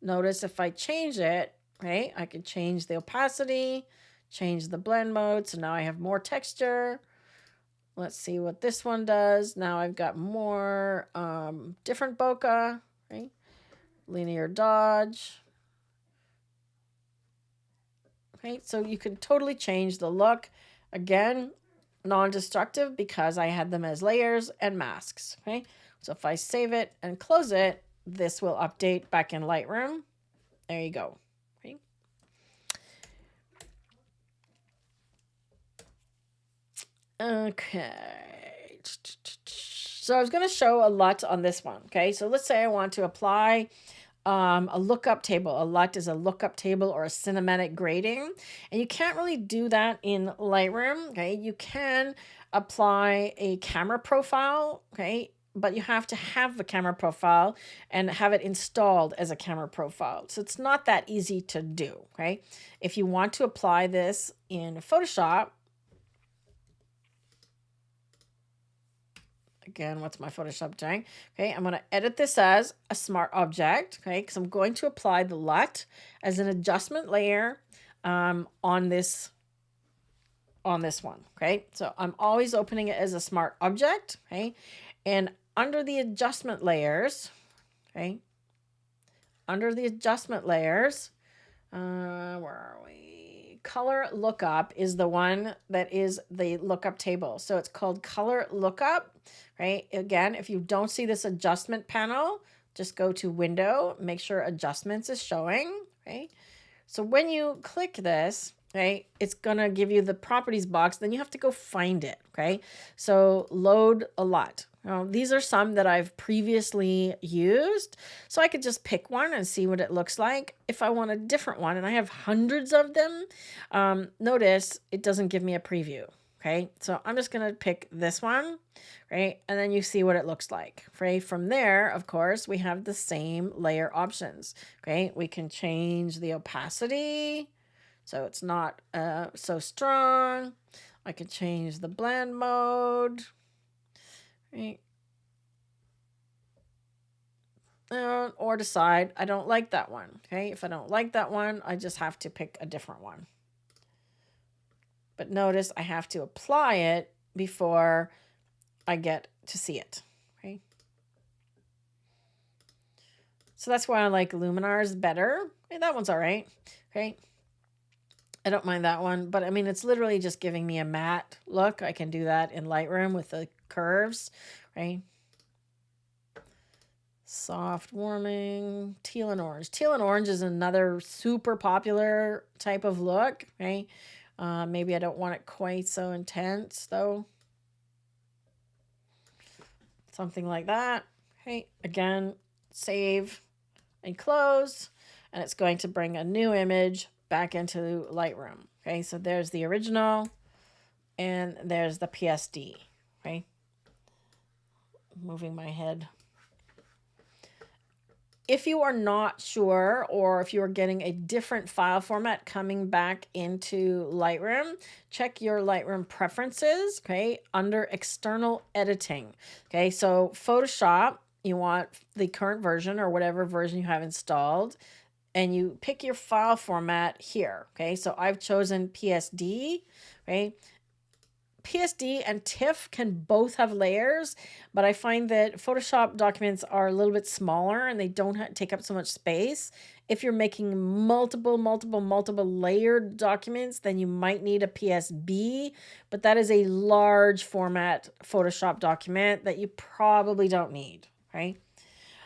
Notice if I change it, right, I can change the opacity, change the blend mode. So now I have more texture. Let's see what this one does. Now I've got more different bokeh, right? Linear dodge. Okay, so you can totally change the look. Again, non-destructive because I had them as layers and masks. Okay, so if I save it and close it, this will update back in Lightroom. There you go. Okay. Okay. So I was going to show a LUT on this one. Okay, so let's say I want to apply a lookup table. A LUT is a lookup table or a cinematic grading, and you can't really do that in Lightroom. Okay, you can apply a camera profile. Okay, but you have to have the camera profile and have it installed as a camera profile. So it's not that easy to do. Okay, if you want to apply this in Photoshop, again, what's my Photoshop doing? Okay, I'm going to edit this as a smart object, okay, because I'm going to apply the LUT as an adjustment layer on this one, okay? So I'm always opening it as a smart object, okay? And under the adjustment layers, okay, under the adjustment layers, where are we? Color lookup is the one that is the lookup table. So it's called color lookup, right? Again, if you don't see this adjustment panel, just go to window, make sure adjustments is showing, right? So when you click this, okay, it's gonna give you the properties box, then you have to go find it, okay? So load a LUT. Now, these are some that I've previously used, so I could just pick one and see what it looks like. If I want a different one, and I have hundreds of them, notice it doesn't give me a preview, okay? So I'm just gonna pick this one, right? And then you see what it looks like, right? From there, of course, we have the same layer options, okay? We can change the opacity, so it's not so strong. I can change the blend mode, right? Or decide I don't like that one, okay? If I don't like that one, I just have to pick a different one. But notice I have to apply it before I get to see it, okay? So that's why I like Luminar's better. Okay, that one's all right, okay? I don't mind that one, but I mean, it's literally just giving me a matte look. I can do that in Lightroom with the curves, right? Soft warming, teal and orange. Teal and orange is another super popular type of look, right? Maybe I don't want it quite so intense though. Something like that. Okay, again, save and close, and it's going to bring a new image back into Lightroom. Okay, so there's the original and there's the PSD. Okay, moving my head. If you are not sure, or if you are getting a different file format coming back into Lightroom, check your Lightroom preferences, okay, under external editing. Okay, so Photoshop, you want the current version or whatever version you have installed, and you pick your file format here. Okay, so I've chosen PSD, right? PSD and TIFF can both have layers, but I find that Photoshop documents are a little bit smaller and they don't take up so much space. If you're making multiple layered documents, then you might need a PSB, but that is a large format Photoshop document that you probably don't need, right?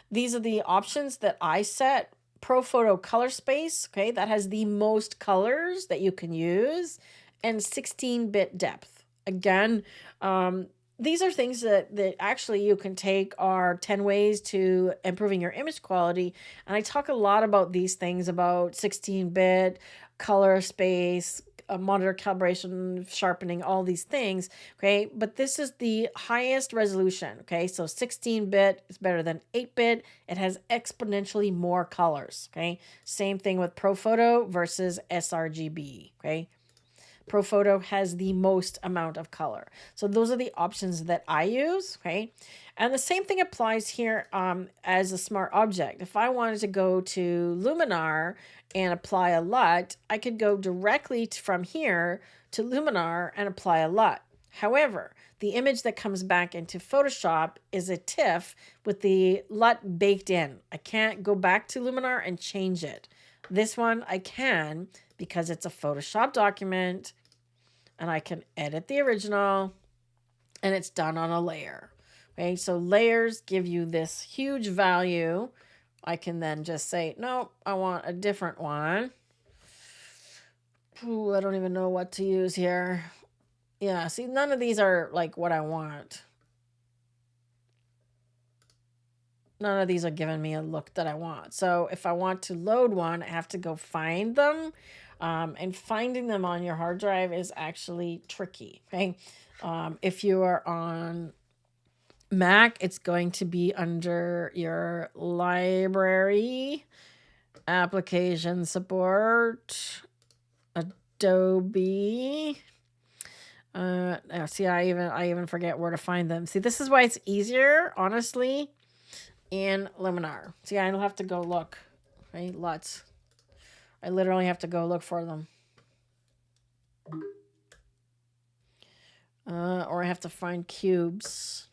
These are the options that I set. ProPhoto color space, okay, that has the most colors that you can use, and 16-bit depth. Again, these are things that actually you can take are 10 ways to improving your image quality. And I talk a lot about these things, about 16-bit, color space, monitor calibration, sharpening, all these things, okay? But this is the highest resolution, okay? So 16-bit is better than 8-bit. It has exponentially more colors, okay? Same thing with ProPhoto versus sRGB, okay? ProPhoto has the most amount of color. So those are the options that I use, okay? And the same thing applies here as a smart object. If I wanted to go to Luminar and apply a LUT, I could go directly from here to Luminar and apply a LUT. However, the image that comes back into Photoshop is a TIFF with the LUT baked in. I can't go back to Luminar and change it. This one I can because it's a Photoshop document and I can edit the original and it's done on a layer. Okay, so layers give you this huge value. I can then just say, no, I want a different one. Ooh, I don't even know what to use here. Yeah, see, none of these are like what I want. None of these are giving me a look that I want. So if I want to load one, I have to go find them. And finding them on your hard drive is actually tricky. Okay. If you are on Mac, it's going to be under your library, application support, Adobe. See, I even forget where to find them. See, this is why it's easier, honestly, in Luminar. See, I don't have to go look. Right, LUTs. I literally have to go look for them. Or I have to find cubes.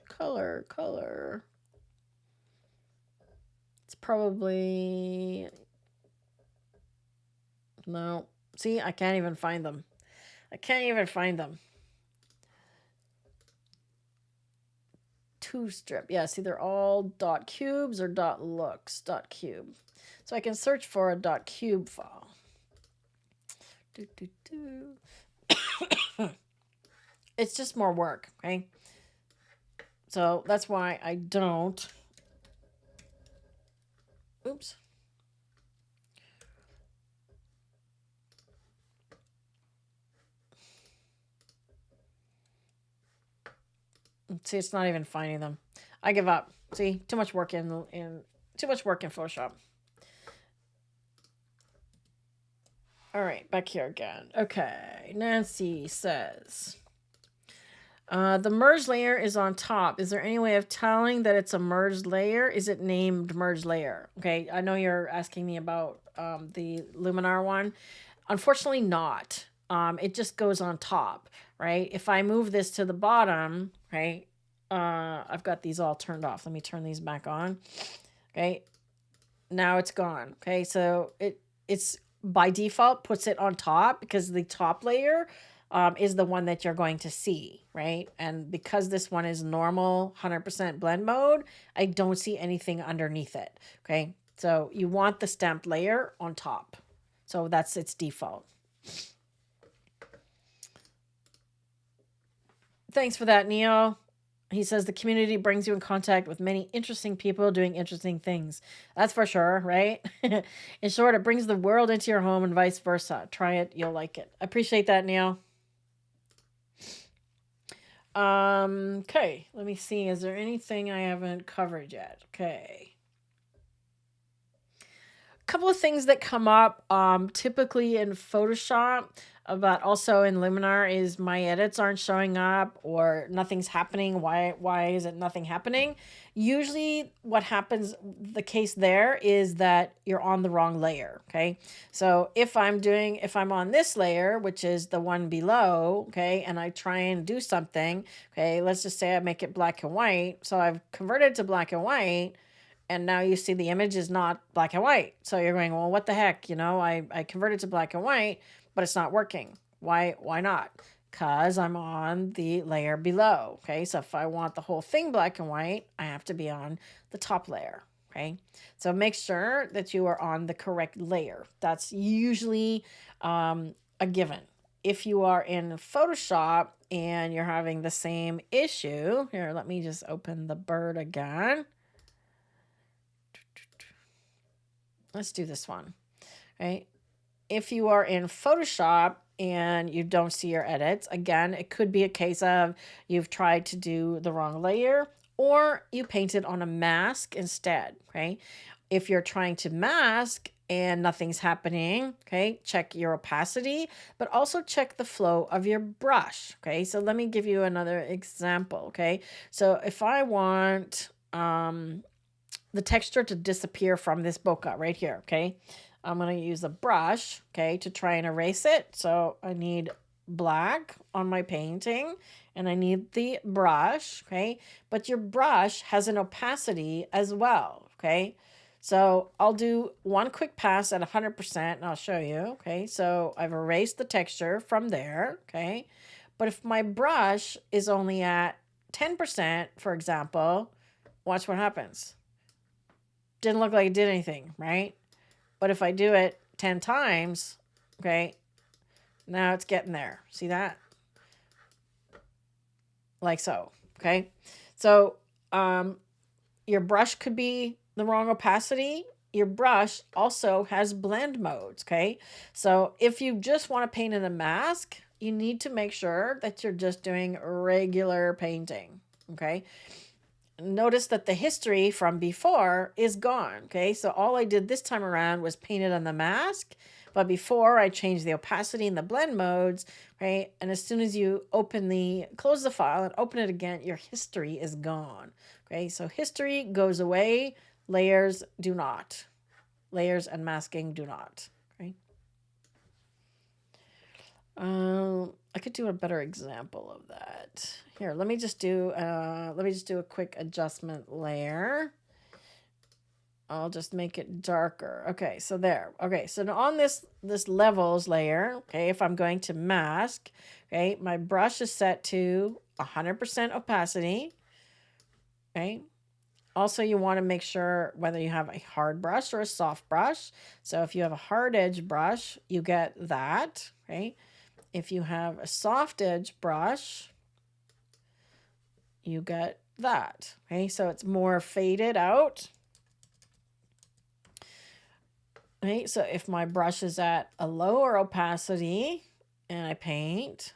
Color. It's probably... No. See, I can't even find them. Two strip. Yeah, see, they're all dot cubes or dot looks. Dot cube. So I can search for a dot cube file. It's just more work, okay? So that's why I don't. Oops. See, it's not even finding them. I give up. See, too much work in Photoshop. All right, back here again. Okay, Nancy says, the merge layer is on top. Is there any way of telling that it's a merged layer? Is it named merge layer? Okay, I know you're asking me about the Luminar one. Unfortunately not. It just goes on top, right? If I move this to the bottom, right? I've got these all turned off. Let me turn these back on. Okay. Now it's gone. Okay. So it's by default puts it on top because the top layer is the one that you're going to see, right? And because this one is normal 100% blend mode, I don't see anything underneath it. Okay. So you want the stamped layer on top. So that's its default. Thanks for that, Neo. He says the community brings you in contact with many interesting people doing interesting things. That's for sure, right? In short, it brings the world into your home and vice versa. Try it, you'll like it. I appreciate that, Neo. Okay, let me see. Is there anything I haven't covered yet? Okay. A couple of things that come up typically in Photoshop, but also in Luminar, is my edits aren't showing up or nothing's happening. Why is it nothing happening? Usually what happens, the case there is that you're on the wrong layer, okay? So if I'm on this layer, which is the one below, okay, and I try and do something, okay, let's just say I make it black and white. So I've converted to black and white, and now you see the image is not black and white. So you're going, well, what the heck? You know, I converted to black and white, but it's not working. Why not? Because I'm on the layer below. Okay, so if I want the whole thing black and white, I have to be on the top layer. Okay, so make sure that you are on the correct layer. That's usually a given. If you are in Photoshop and you're having the same issue, here, let me just open the bird again. Let's do this one, right? If you are in Photoshop and you don't see your edits, again, it could be a case of you've tried to do the wrong layer or you painted on a mask instead, okay? If you're trying to mask and nothing's happening, okay, check your opacity, but also check the flow of your brush, okay? So let me give you another example, okay? So if I want the texture to disappear from this bokeh right here, okay? I'm going to use a brush, okay, to try and erase it. So I need black on my painting and I need the brush, okay? But your brush has an opacity as well, okay? So I'll do one quick pass at 100% and I'll show you, okay? So I've erased the texture from there, okay? But if my brush is only at 10%, for example, watch what happens. Didn't look like it did anything, right? But if I do it 10 times, okay, now it's getting there. See that? Like so, okay? So your brush could be the wrong opacity. Your brush also has blend modes, okay? So if you just want to paint in a mask, you need to make sure that you're just doing regular painting, okay? Notice that the history from before is gone, okay? So all I did this time around was paint it on the mask, but before I changed the opacity and the blend modes, right? And as soon as you close the file and open it again, your history is gone, okay? So history goes away, layers do not. Layers and masking do not, okay? I could do a better example of that. Here, let me just do a quick adjustment layer. I'll just make it darker. Okay, so there. Okay, so now on this levels layer, okay, if I'm going to mask, okay, my brush is set to 100% opacity. Okay. Also, you want to make sure whether you have a hard brush or a soft brush. So if you have a hard edge brush, you get that, right? If you have a soft edge brush, you get that, okay? So it's more faded out. Okay, so if my brush is at a lower opacity and I paint,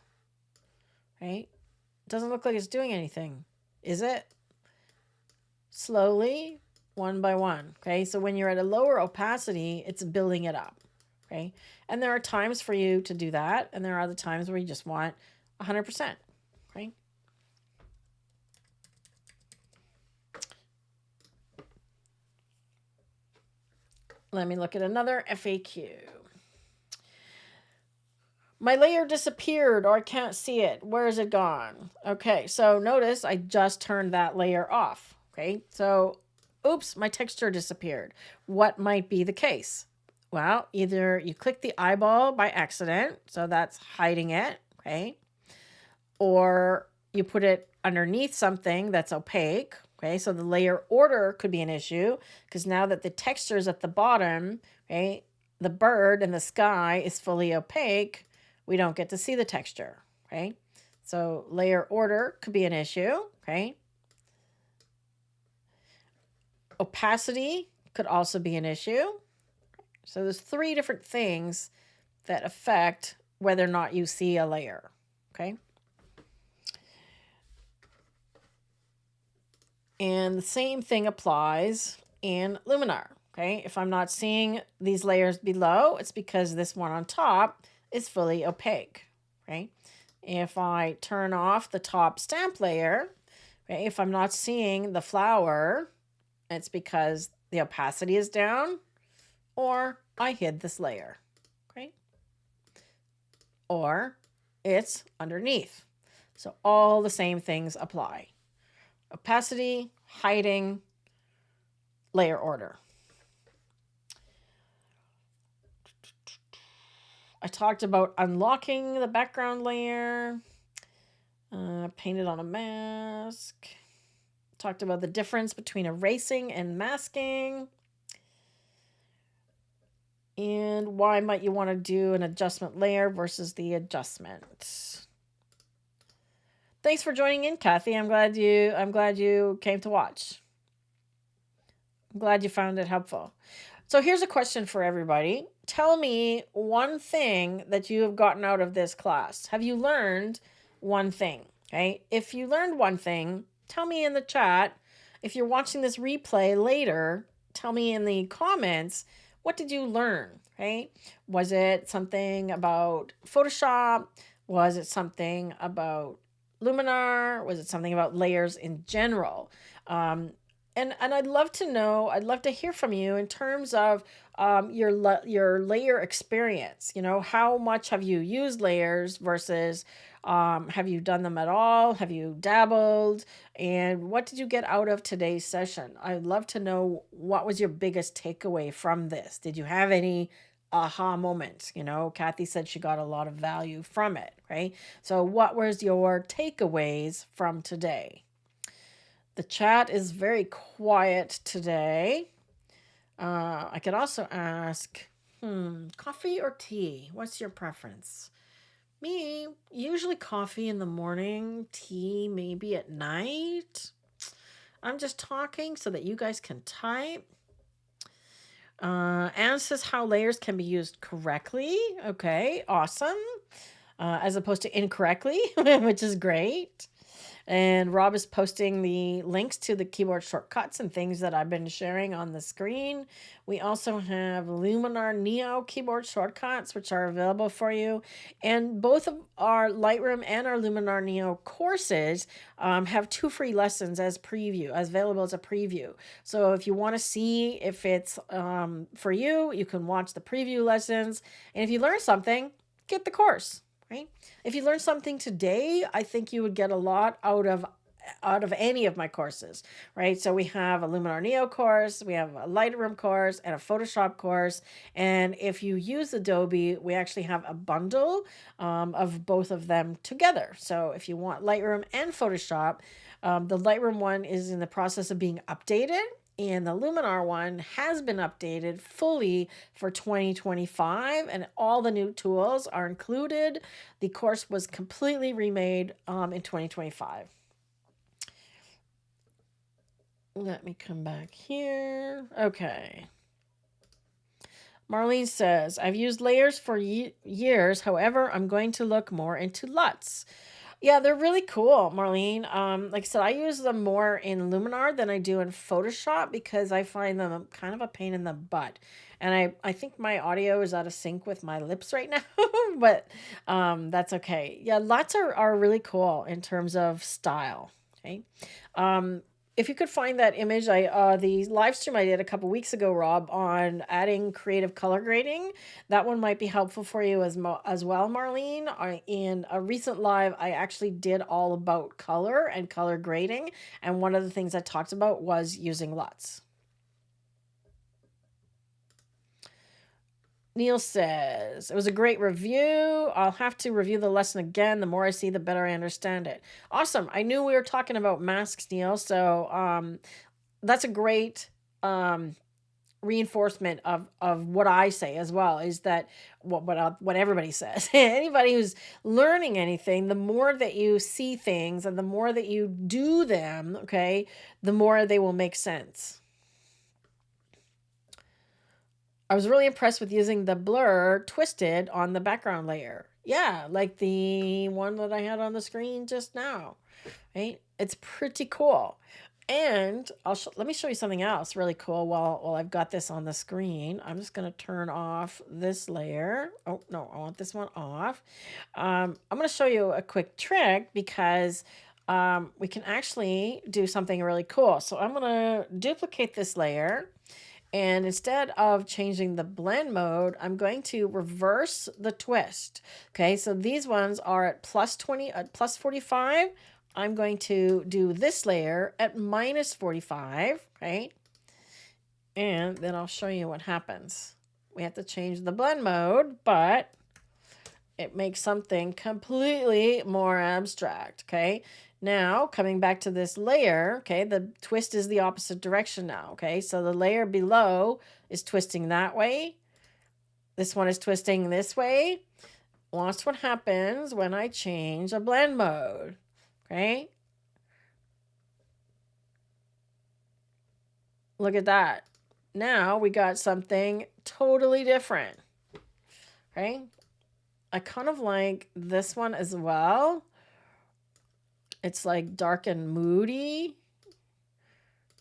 right? It doesn't look like it's doing anything, is it? Slowly, one by one, okay? So when you're at a lower opacity, it's building it up, okay? And there are times for you to do that, and there are other times where you just want 100%, okay? Let me look at another FAQ. My layer disappeared or I can't see it. Where is it gone? Okay, so notice I just turned that layer off, okay? So, oops, my texture disappeared. What might be the case? Well, either you click the eyeball by accident, so that's hiding it, okay? Or you put it underneath something that's opaque, okay? So the layer order could be an issue because now that the texture is at the bottom, okay, the bird and the sky is fully opaque, we don't get to see the texture, okay? So layer order could be an issue, okay? Opacity could also be an issue. So there's 3 different things that affect whether or not you see a layer, okay? And the same thing applies in Luminar, okay? If I'm not seeing these layers below, it's because this one on top is fully opaque, right? If I turn off the top stamp layer, okay, if I'm not seeing the flower, it's because the opacity is down or I hid this layer, okay? Or it's underneath. So all the same things apply. Opacity, hiding, layer order. I talked about unlocking the background layer. Painted on a mask. Talked about the difference between erasing and masking. And why might you want to do an adjustment layer versus the adjustment. Thanks for joining in, Kathy. I'm glad you came to watch. I'm glad you found it helpful. So here's a question for everybody. Tell me one thing that you have gotten out of this class. Have you learned one thing? Okay. If you learned one thing, tell me in the chat. If you're watching this replay later, tell me in the comments What did you learn, right? Was it something about Photoshop? Was it something about Luminar? Was it something about layers in general? Um, and I'd love to know. I'd love to hear from you in terms of your layer experience. You know, how much have you used layers versus have you done them at all? Have you dabbled? And what did you get out of today's session? I'd love to know what was your biggest takeaway from this. Did you have any aha moments? You know, Kathy said she got a lot of value from it, right? So, what was your takeaways from today? The chat is very quiet today. I could also ask, coffee or tea? What's your preference? Me, usually coffee in the morning, tea maybe at night. I'm just talking so that you guys can type. Anne says how layers can be used correctly. Okay, awesome. As opposed to incorrectly, which is great. And Rob is posting the links to the keyboard shortcuts and things that I've been sharing on the screen. We also have Luminar Neo keyboard shortcuts, which are available for you. And both of our Lightroom and our Luminar Neo courses have 2 free lessons as available as a preview. So if you want to see if it's for you, you can watch the preview lessons. And if you learn something, get the course. Right? If you learned something today, I think you would get a lot out of any of my courses, right? So we have a Luminar Neo course, we have a Lightroom course, and a Photoshop course. And if you use Adobe, we actually have a bundle of both of them together. So if you want Lightroom and Photoshop, the Lightroom one is in the process of being updated. And the Luminar one has been updated fully for 2025, and all the new tools are included. The course was completely remade in 2025. Let me come back here. Okay. Marlene says, I've used layers for years. However, I'm going to look more into LUTs. Yeah, they're really cool, Marlene. Like I said, I use them more in Luminar than I do in Photoshop because I find them kind of a pain in the butt. And I think my audio is out of sync with my lips right now, but that's okay. Yeah, LUTs are really cool in terms of style. Okay. If you could find that image, the live stream I did a couple weeks ago, Rob, on adding creative color grading, that one might be helpful for you as well, Marlene. In a recent live, I actually did all about color and color grading, and one of the things I talked about was using LUTs. Neil says, it was a great review. I'll have to review the lesson again. The more I see, the better I understand it. Awesome. I knew we were talking about masks, Neil. So that's a great reinforcement of what I say as well, is that what everybody says. Anybody who's learning anything, the more that you see things and the more that you do them, okay, the more they will make sense. I was really impressed with using the blur twisted on the background layer. Yeah, like the one that I had on the screen just now, right? It's pretty cool. And let me show you something else really cool while I've got this on the screen. I'm just going to turn off this layer. Oh, no, I want this one off. I'm going to show you a quick trick because we can actually do something really cool. So I'm going to duplicate this layer. And instead of changing the blend mode, I'm going to reverse the twist. Okay, so these ones are at plus 20, at plus 45. I'm going to do this layer at minus 45, right? And then I'll show you what happens. We have to change the blend mode, but it makes something completely more abstract, okay? Now, coming back to this layer, okay, the twist is the opposite direction now, okay? So the layer below is twisting that way. This one is twisting this way. Watch what happens when I change a blend mode, okay? Look at that. Now we got something totally different, okay? I kind of like this one as well. It's like dark and moody,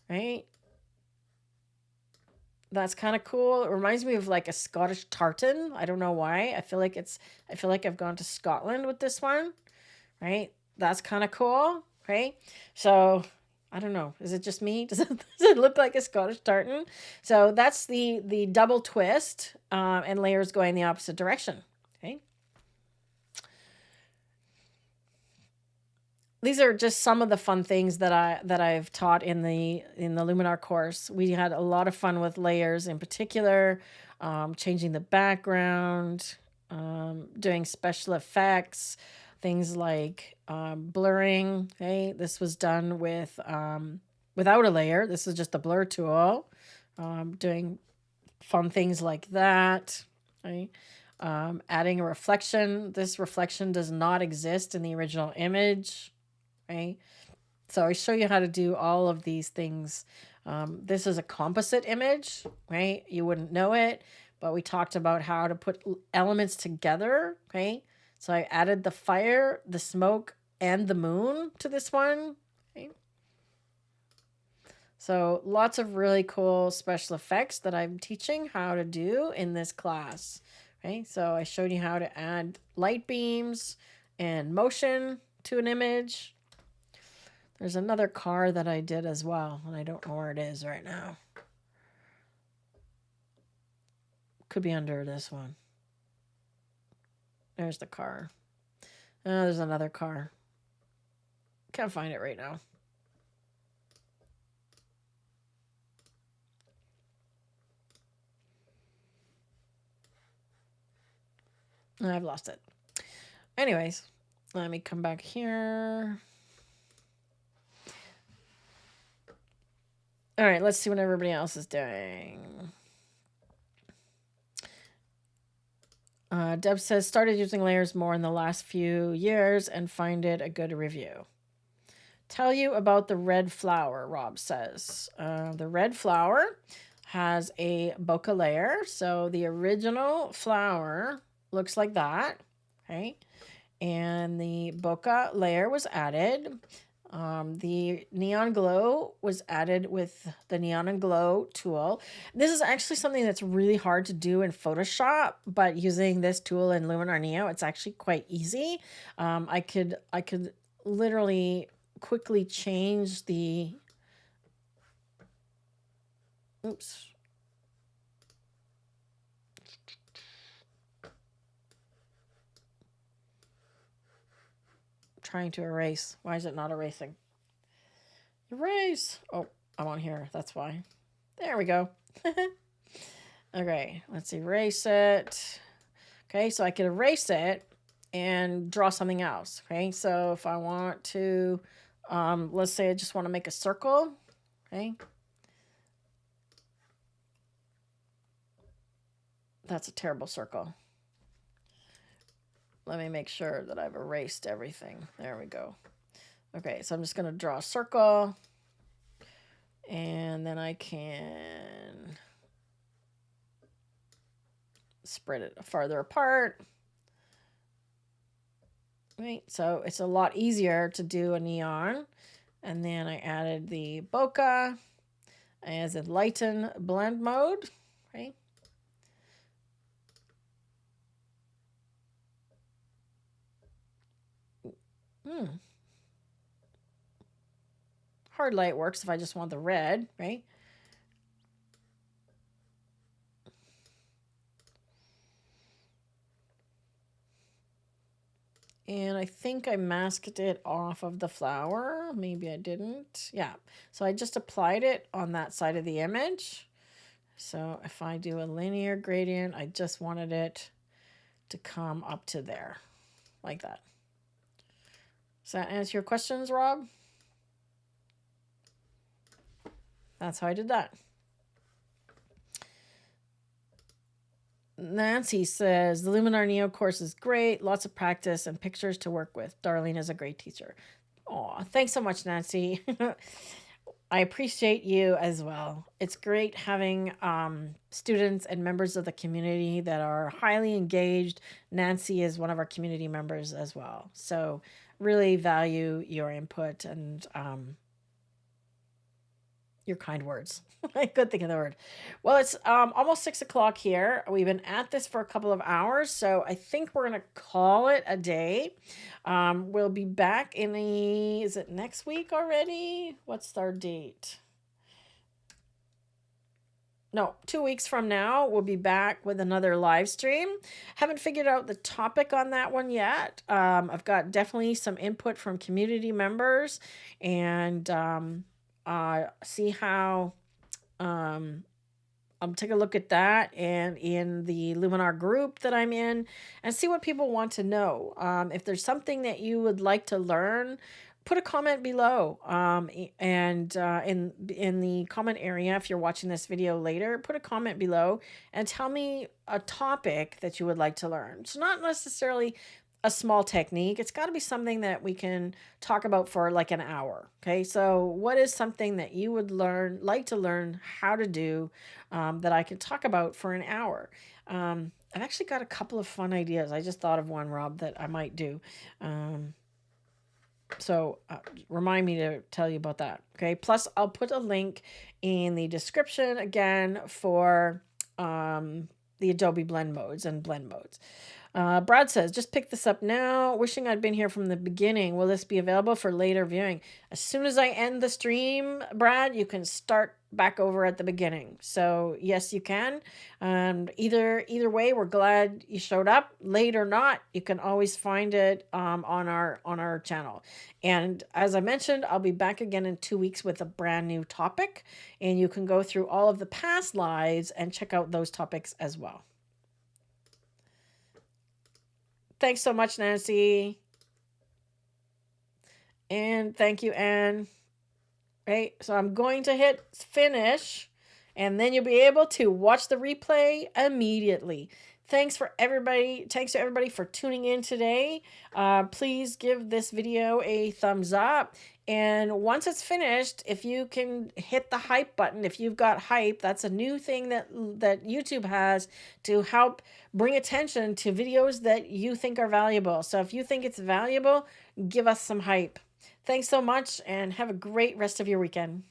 right? That's kind of cool. It reminds me of like a Scottish tartan. I don't know why. I feel like I've gone to Scotland with this one, right? That's kind of cool, right? So I don't know. Is it just me? Does it look like a Scottish tartan? So that's the double twist, and layers going the opposite direction. Okay. These are just some of the fun things that I've taught in the Luminar course. We had a lot of fun with layers in particular, changing the background, doing special effects, things like blurring. Okay, this was done with without a layer. This is just a blur tool. Doing fun things like that. Right. Adding a reflection. This reflection does not exist in the original image. Right. So I show you how to do all of these things. This is a composite image, right? You wouldn't know it, but we talked about how to put elements together, okay? So I added the fire, the smoke, and the moon to this one. Okay? So lots of really cool special effects that I'm teaching how to do in this class. Okay? So I showed you how to add light beams and motion to an image. There's another car that I did as well, and I don't know where it is right now. Could be under this one. There's the car. There's another car. Can't find it right now. I've lost it. Anyways, let me come back here. All right, let's see what everybody else is doing. Deb says, started using layers more in the last few years and find it a good review. Tell you about the red flower, Rob says. The red flower has a bokeh layer. So the original flower looks like that, okay? And the bokeh layer was added. The neon glow was added with the neon and glow tool. This is actually something that's really hard to do in Photoshop, but using this tool in Luminar Neo, it's actually quite easy. I could literally quickly change the oops. Trying to erase. Why is it not erasing? Erase. Oh, I'm on here. That's why. There we go. Okay, let's erase it. Okay, so I could erase it and draw something else. Okay, so if I want to, let's say I just want to make a circle. Okay. That's a terrible circle. Let me make sure that I've erased everything. There we go. Okay, so I'm just going to draw a circle. And then I can spread it farther apart. Right, so it's a lot easier to do a neon. And then I added the bokeh as a lighten blend mode. Right. Hard light works if I just want the red, right? And I think I masked it off of the flower. Maybe I didn't. Yeah. So I just applied it on that side of the image. So if I do a linear gradient, I just wanted it to come up to there, like that. Does that answer your questions, Rob? That's how I did that. Nancy says, the Luminar Neo course is great. Lots of practice and pictures to work with. Darlene is a great teacher. Oh, thanks so much, Nancy. I appreciate you as well. It's great having students and members of the community that are highly engaged. Nancy is one of our community members as well. So really value your input and Your kind words. I couldn't think of the word. Well, it's almost 6 o'clock here. We've been at this for a couple of hours, so I think we're gonna call it a day. We'll be back in the, is it next week already? What's our date? No, 2 weeks from now, we'll be back with another live stream. Haven't figured out the topic on that one yet. I've got definitely some input from community members, and see how I'll take a look at that and in the Luminar group that I'm in, and see what people want to know. If there's something that you would like to learn, put a comment below. And in the comment area, if you're watching this video later, put a comment below and tell me a topic that you would like to learn. It's not necessarily a small technique. It's got to be something that we can talk about for like an hour. Okay, so what is something that you would like to learn how to do, that I can talk about for an hour? I've actually got a couple of fun ideas. I just thought of one, Rob, that I might do. So remind me to tell you about that. Okay, plus I'll put a link in the description again for the Adobe blend modes and blend modes. Brad says, just pick this up now. Wishing I'd been here from the beginning. Will this be available for later viewing? As soon as I end the stream, Brad, you can start back over at the beginning. So yes, you can. Either way, we're glad you showed up. Late or not, you can always find it on our channel. And as I mentioned, I'll be back again in 2 weeks with a brand new topic, and you can go through all of the past lives and check out those topics as well. Thanks so much, Nancy. And thank you, Anne. Right, so I'm going to hit finish, and then you'll be able to watch the replay immediately. Thanks to everybody for tuning in today. Please give this video a thumbs up. And once it's finished, if you can hit the hype button, if you've got hype, that's a new thing that YouTube has to help bring attention to videos that you think are valuable. So if you think it's valuable, give us some hype. Thanks so much, and have a great rest of your weekend.